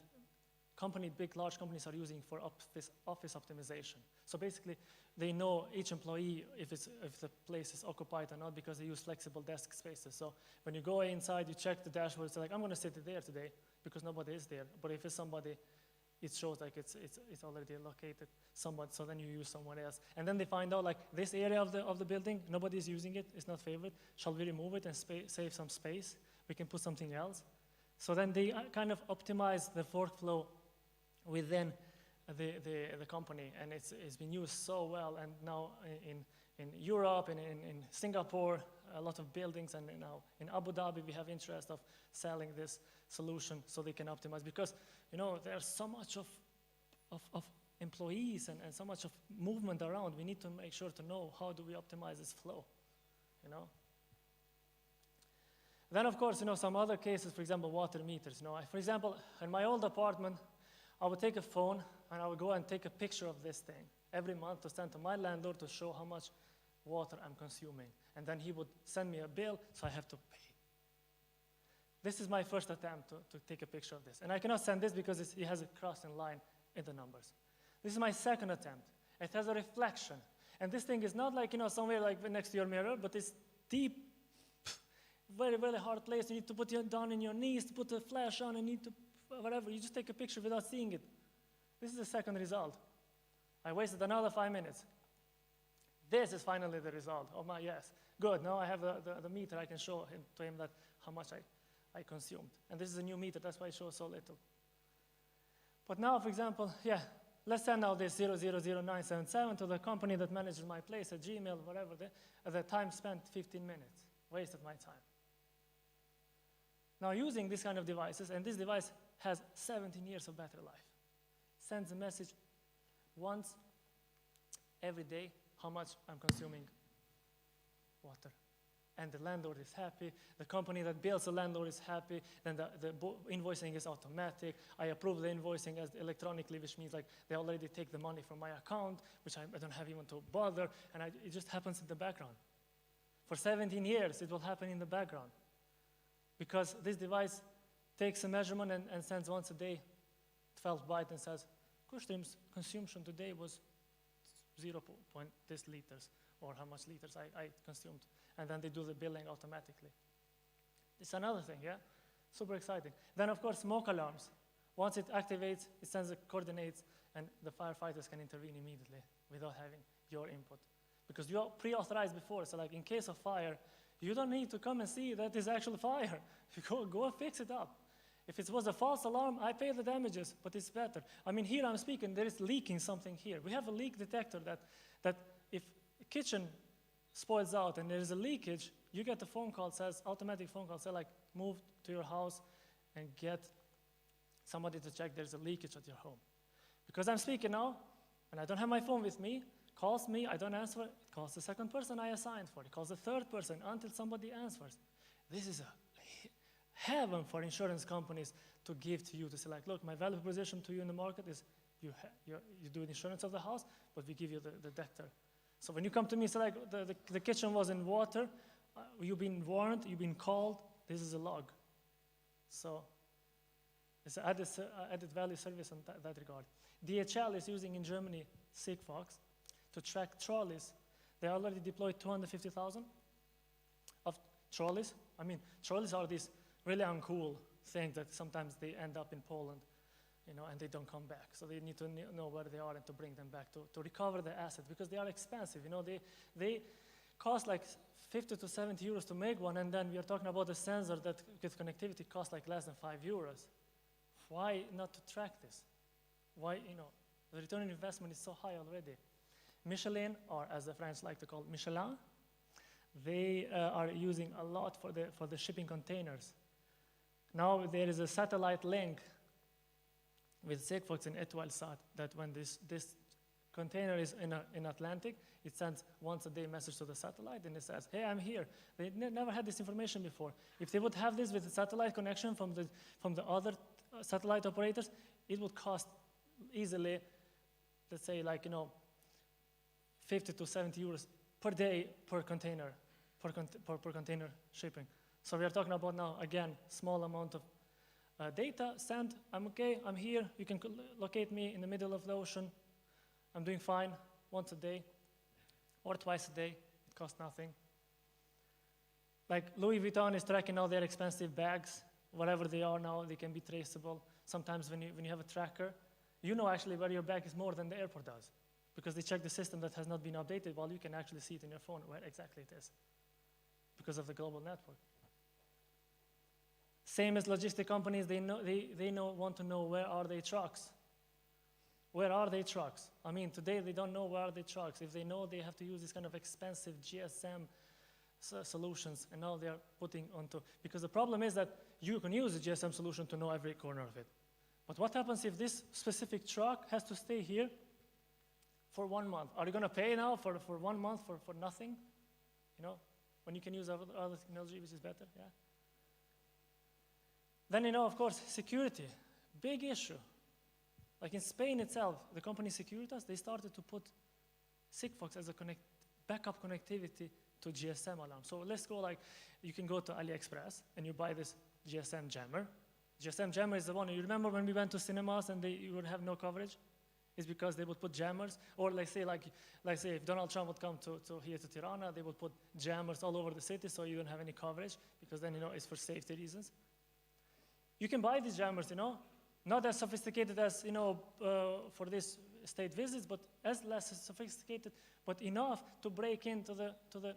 large companies are using for office optimization. So basically, they know each employee if the place is occupied or not because they use flexible desk spaces. So when you go inside, you check the dashboard. It's like, I'm going to sit there today because nobody is there. But if it's somebody, it shows like it's already allocated somewhat, so then you use someone else. And then they find out like this area of the building, nobody is using it, it's not favored. Shall we remove it and save some space? We can put something else. So then they kind of optimize the workflow within the company, and it's been used so well. And now in Europe and in Singapore, a lot of buildings, and now in Abu Dhabi, we have interest of selling this solution so they can optimize, because there's so much of employees and so much of movement around. We need to make sure to know how do we optimize this flow, Then of course, some other cases, for example, water meters. For example, in my old apartment, I would take a phone and I would go and take a picture of this thing every month to send to my landlord to show how much water I'm consuming. And then he would send me a bill, so I have to pay. This is my first attempt to take a picture of this. And I cannot send this because it has a crossing line in the numbers. This is my second attempt. It has a reflection. And this thing is not like, somewhere like next to your mirror, but it's deep, very, very hard place. You need to put it down on your knees to put the flash on, and need to, whatever. You just take a picture without seeing it. This is the second result. I wasted another 5 minutes. This is finally the result. Oh my, yes. Good, now I have the meter. I can show to him that how much I consumed. And this is a new meter, that's why it shows so little. But now, for example, let's send out this 000977 to the company that manages my place, at Gmail, whatever. The time spent 15 minutes, wasted my time. Now using this kind of devices, and this device has 17 years of battery life. Sends a message once every day how much I'm consuming water. And the landlord is happy, the company that bills the landlord is happy, then the invoicing is automatic. I approve the invoicing as electronically, which means like they already take the money from my account, which I don't have even to bother, and it just happens in the background. For 17 years, it will happen in the background. Because this device takes a measurement and sends once a day 12 bytes and says, Kustrim's consumption today was 0. This liters, or how much liters I consumed. And then they do the billing automatically. It's another thing, Super exciting. Then, of course, smoke alarms. Once it activates, it sends the coordinates, and the firefighters can intervene immediately without having your input. Because you are pre-authorized before, so like in case of fire, you don't need to come and see that there's actual fire. You go fix it up. If it was a false alarm, I pay the damages, but it's better. I mean, here I'm speaking, there is leaking something here. We have a leak detector that if the kitchen spoils out and there is a leakage, you get a phone call, automatic phone call, say like, move to your house and get somebody to check there's a leakage at your home. Because I'm speaking now, and I don't have my phone with me, calls me, I don't answer, it calls the second person I assigned for, it calls the third person until somebody answers. This is a heaven for insurance companies to give to you, to say like, look, my value proposition to you in the market is you do insurance of the house, but we give you the detector So when you come to me, say like the kitchen was in water, you've been warned, you've been called, this is a log. So it's an added value service in that regard. DHL is using in Germany Sigfox to track trolleys. They already deployed 250,000 of trolleys. I mean, trolleys are these really uncool things that sometimes they end up in Poland, you know, and they don't come back. So they need to know where they are and to bring them back to recover the assets, because they are expensive. You know, they cost like 50 to 70 euros to make one, and then we are talking about a sensor that with connectivity costs like less than 5 euros. Why not to track this? Why, you know, the return on investment is so high already. Michelin, or as the French like to call it, Michelin, they are using a lot for the shipping containers. Now there is a satellite link with Sigfox and Eutelsat that when this container is in Atlantic, it sends once a day message to the satellite and it says, hey, I'm here. They never had this information before. If they would have this with a satellite connection from the other satellite operators, it would cost easily, let's say, like, you know, 50 to 70 euros per day per container, per container shipping. So we are talking about now, again, small amount of data, send, I'm okay, I'm here, you can locate me in the middle of the ocean, I'm doing fine, once a day, or twice a day, it costs nothing. Like Louis Vuitton is tracking all their expensive bags, whatever they are now, they can be traceable. Sometimes when you have a tracker, you know actually where your bag is more than the airport does, because they check the system that has not been updated, while you can actually see it in your phone where exactly it is, because of the global network. Same as logistic companies, they want to know where are their trucks. Where are their trucks? I mean, today they don't know where are their trucks. If they know, they have to use this kind of expensive GSM solutions, and now they are putting onto, because the problem is that you can use a GSM solution to know every corner of it. But what happens if this specific truck has to stay here for 1 month? Are you going to pay now for 1 month for nothing? You know, when you can use other technology, which is better, yeah? Then, you know, of course, security, big issue. Like in Spain itself, the company Securitas, they started to put Sigfox as a backup connectivity to GSM alarm. So let's go like, you can go to AliExpress and you buy this GSM jammer. GSM jammer is the one, you remember when we went to cinemas and you would have no coverage? It's because they would put jammers, or like say if Donald Trump would come to here to Tirana, they would put jammers all over the city so you don't have any coverage, because then, you know, it's for safety reasons. You can buy these jammers, you know, not as sophisticated as, you know, for these state visits, but as less sophisticated, but enough to break into the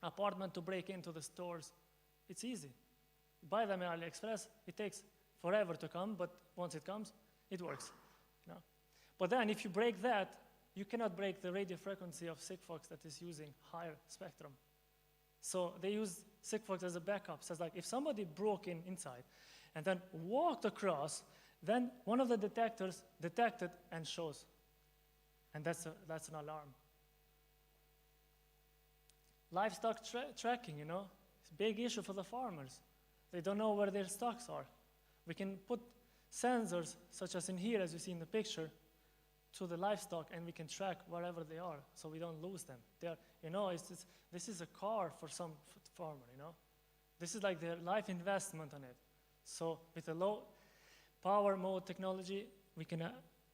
apartment, to break into the stores. It's easy. You buy them in AliExpress, it takes forever to come, but once it comes, it works. You know? But then if you break that, you cannot break the radio frequency of Sigfox that is using higher spectrum. So they use Sigfox as a backup. Says like, if somebody broke inside and then walked across, then one of the detectors detected and shows. And that's an alarm. Livestock tracking, you know, it's a big issue for the farmers. They don't know where their stocks are. We can put sensors, such as in here, as you see in the picture, to the livestock, and we can track wherever they are, so we don't lose them. They are, you know, this is a car for some farmer, you know. This is like their life investment on it. So with a low power mode technology, we can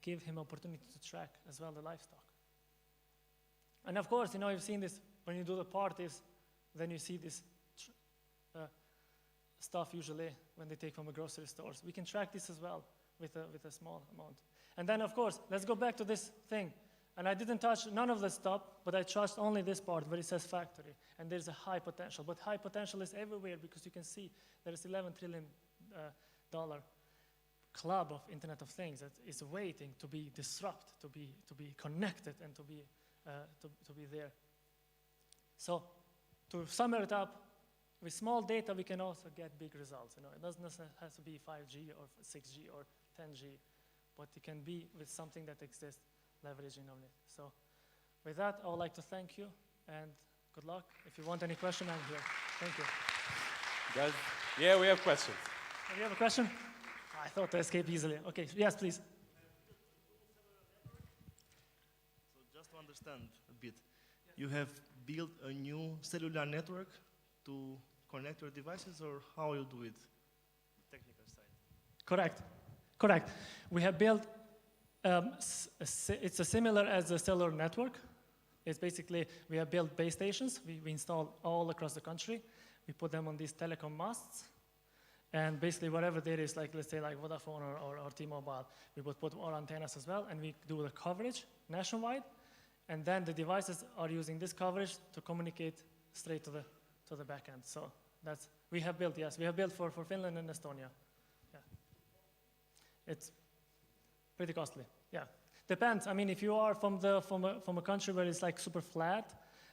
give him opportunity to track as well the livestock. And of course, you know, you've seen this when you do the parties, then you see this stuff usually when they take from the grocery stores. We can track this as well with a small amount. And then, of course, let's go back to this thing. And I didn't touch none of the stuff, but I touched only this part where it says factory. And there's a high potential. But high potential is everywhere, because you can see there is $11 trillion club of Internet of Things that is waiting to be disrupted, to be connected, and to be there. So to sum it up, with small data, we can also get big results. You know, it doesn't necessarily have to be 5G or 6G or 10G, but it can be with something that exists, leveraging on it. So with that, I would like to thank you, and good luck. If you want any question, I'm here. Thank you. Guys, yeah, we have questions. Do you have a question? I thought to escape easily. Okay, yes, please. So just to understand a bit, you have built a new cellular network to connect your devices, or how you do it, technical side? Correct, correct. We have built, it's a similar as a cellular network. It's basically, we have built base stations. We install all across the country. We put them on these telecom masts. And basically whatever there is, like let's say like Vodafone or T-Mobile, we would put our antennas as well, and we do the coverage nationwide. And then the devices are using this coverage to communicate straight to the back end. So that's, we have built, yes, we have built for Finland and Estonia. Yeah. It's pretty costly, yeah. Depends, I mean, if you are from a country where it's like super flat,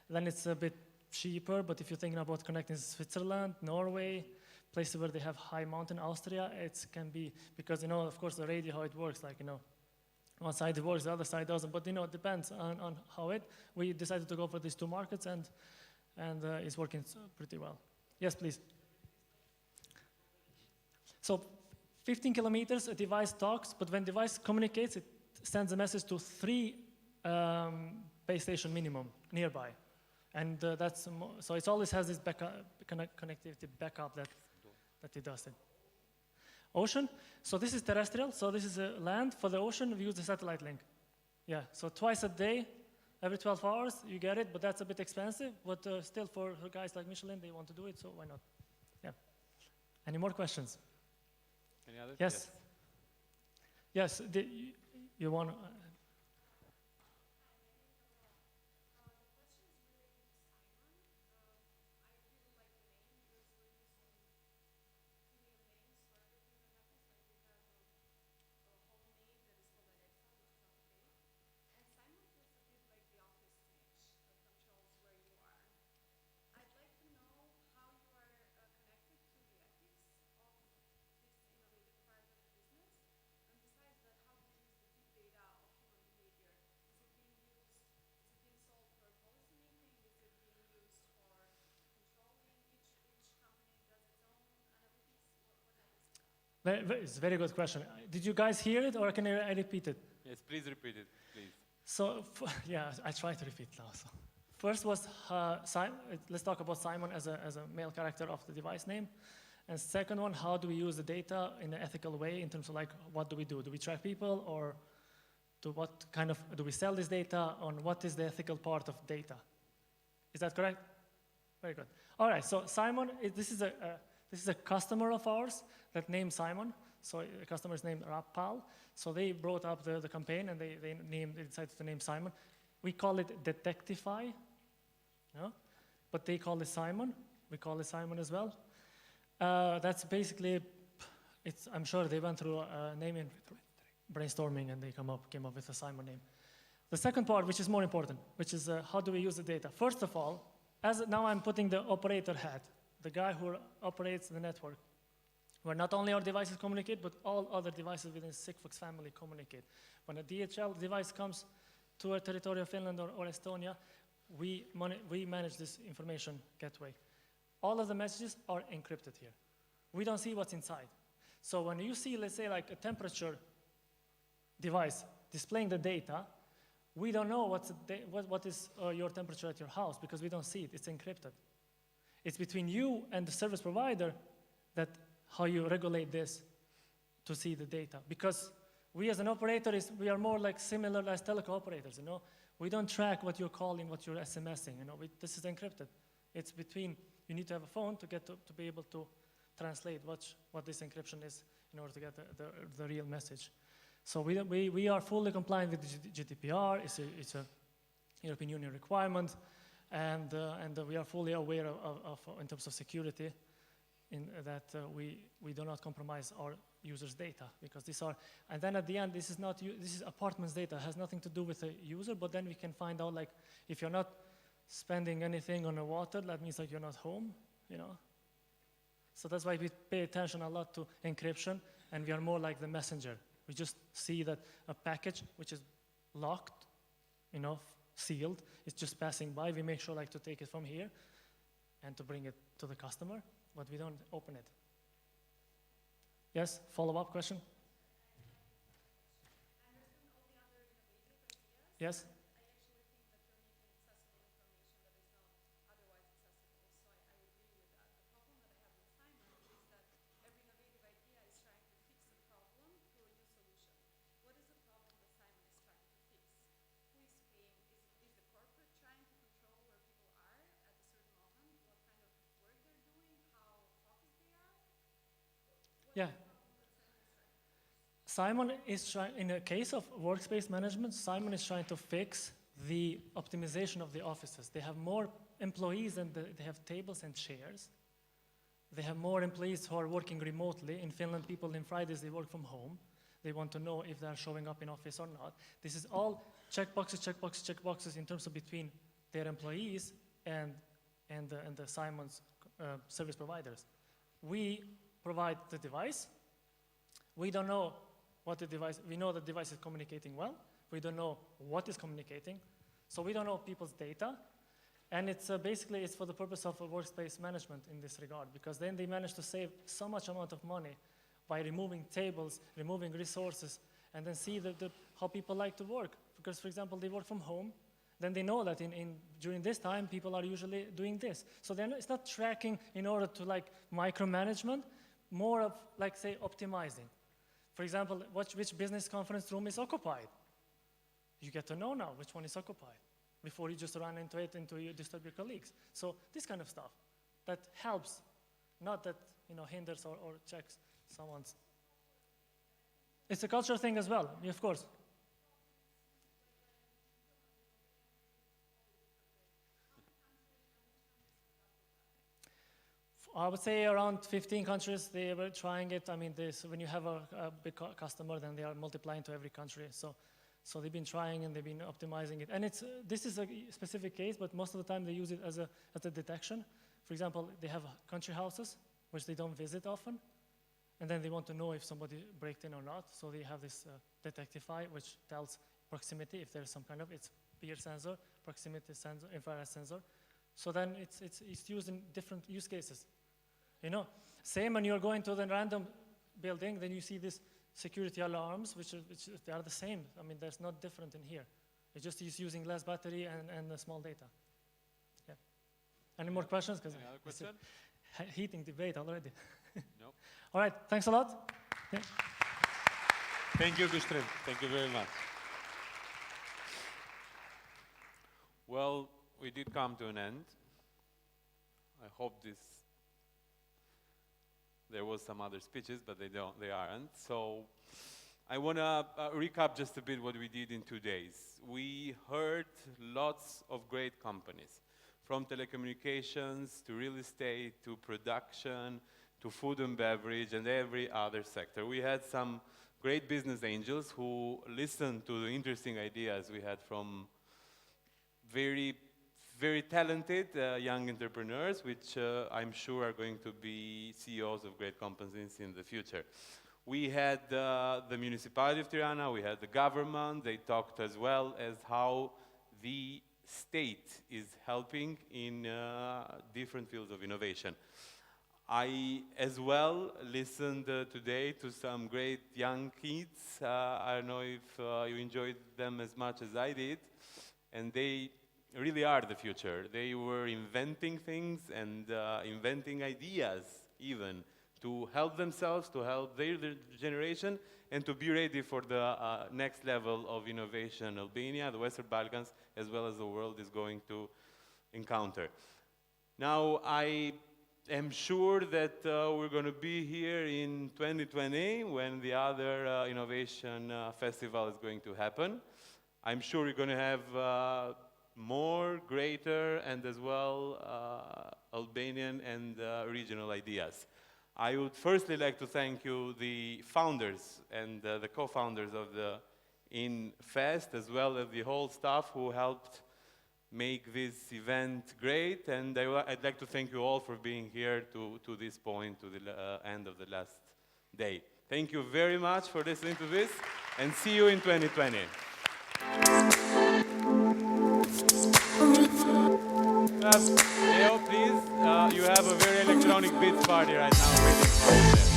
then it's a bit cheaper, but if you're thinking about connecting Switzerland, Norway, places where they have high mountain, Austria, it can be, because, you know, of course, the radio, how it works, like, you know, one side it works, the other side doesn't, but, you know, it depends on how we decided to go for these two markets, and it's working pretty well. Yes, please. So 15 kilometers, a device talks, but when device communicates, it sends a message to 3 base station minimum nearby. And that's, so it always has this connectivity backup that it does it. Ocean, so this is terrestrial, so this is land. For the ocean, we use the satellite link. Yeah, so twice a day, every 12 hours, you get it, but that's a bit expensive, but still for guys like Michelin, they want to do it, so why not? Yeah. Any more questions? Any others? Yes. Yes, you want to, it's a very good question. Did you guys hear it, or can I repeat it? Yes, please repeat it, please. So, yeah, I try to repeat now. So. First was, let's talk about Simon as a male character of the device name. And second one, how do we use the data in an ethical way in terms of like, what do we do? Do we track people, or do we sell this data, on what is the ethical part of data? Is that correct? Very good. All right, so Simon, this is a customer of ours that named Simon. So the customer is named Rappal. So they brought up the campaign, and they decided to name Simon. We call it Detectify, no? But they call it Simon. We call it Simon as well. That's basically, I'm sure they went through naming brainstorming, and they came up with a Simon name. The second part, which is more important, which is how do we use the data? First of all, now I'm putting the operator hat, the guy who operates the network, where not only our devices communicate, but all other devices within Sigfox family communicate. When a DHL device comes to a territory of Finland or Estonia, we manage this information gateway. All of the messages are encrypted here. We don't see what's inside. So when you see, let's say, like a temperature device displaying the data, we don't know what is your temperature at your house, because we don't see it. It's encrypted. It's between you and the service provider that how you regulate this to see the data. Because we as an operator, we are more like similar as telecom operators, you know? We don't track what you're calling, what you're SMSing, you know? This is encrypted. It's between, you need to have a phone to be able to translate what this encryption is in order to get the real message. So we are fully compliant with GDPR. It's a European Union requirement, and we are fully aware of in terms of security, in that we do not compromise our users' data, because these are, and then at the end, this is apartments data. It has nothing to do with the user, but then we can find out, like, if you're not spending anything on the water, that means like you're not home, you know? So that's why we pay attention a lot to encryption, and we are more like the messenger. We just see that a package which is locked, you know, sealed, is just passing by. We make sure like to take it from here and to bring it to the customer, but we don't open it. Yes, follow-up question? Yes? Yeah. Simon is trying, in a case of workspace management, Simon is trying to fix the optimization of the offices. They have more employees and they have tables and chairs. They have more employees who are working remotely. In Finland, people in Fridays, they work from home. They want to know if they're showing up in office or not. This is all checkboxes in terms of between their employees and the Simon's service providers. We provide the device. We don't know what the device, we know the device is communicating well. We don't know what is communicating. So we don't know people's data. And it's basically, it's for the purpose of workspace management in this regard, because then they manage to save so much amount of money by removing tables, removing resources, and then see how people like to work. Because, for example, they work from home, then they know that during this time, people are usually doing this. So then it's not tracking in order to like micromanagement, more of like, say, optimizing. For example, which business conference room is occupied? You get to know now which one is occupied before you just run into it and you disturb your colleagues. So this kind of stuff that helps, not that hinders or checks someone's. It's a cultural thing as well, of course. I would say around 15 countries, they were trying it. I mean, when you have a big customer, then they are multiplying to every country. So they've been trying and they've been optimizing it. And this is a specific case, but most of the time they use it as a detection. For example, they have country houses, which they don't visit often. And then they want to know if somebody breaks in or not. So they have this Detectify, which tells proximity, if there's some kind of, it's peer sensor, proximity sensor, infrared sensor. So then it's used in different use cases. Same when you're going to the random building, then you see these security alarms, which they are the same. I mean, there's not different in here. It's just using less battery and small data. Yeah. Any more questions? Any other question? Heating debate already. Nope. All right, thanks a lot. Yeah. Thank you, Gustrin. Thank you very much. Well, we did come to an end. I hope there was some other speeches, but they aren't. So I want to recap just a bit what we did in 2 days. We heard lots of great companies, from telecommunications to real estate to production to food and beverage and every other sector. We had some great business angels who listened to the interesting ideas we had from very talented young entrepreneurs, which I'm sure are going to be CEOs of great companies in the future. We had the municipality of Tirana, we had the government. They talked as well as how the state is helping in different fields of innovation. I as well listened today to some great young kids. I don't know if you enjoyed them as much as I did, and they really are the future. They were inventing things and inventing ideas even to help themselves, to help their generation, and to be ready for the next level of innovation Albania, the Western Balkans, as well as the world is going to encounter. Now, I am sure that we're going to be here in 2020 when the other innovation festival is going to happen. I'm sure we're going to have more, greater, and as well Albanian and regional ideas. I would firstly like to thank you, the founders and the co-founders of the InFest, as well as the whole staff who helped make this event great. And I'd like to thank you all for being here to this point, to the end of the last day. Thank you very much for listening to this, and see you in 2020. Leo, please, you have a very electronic beats party right now waiting for you there.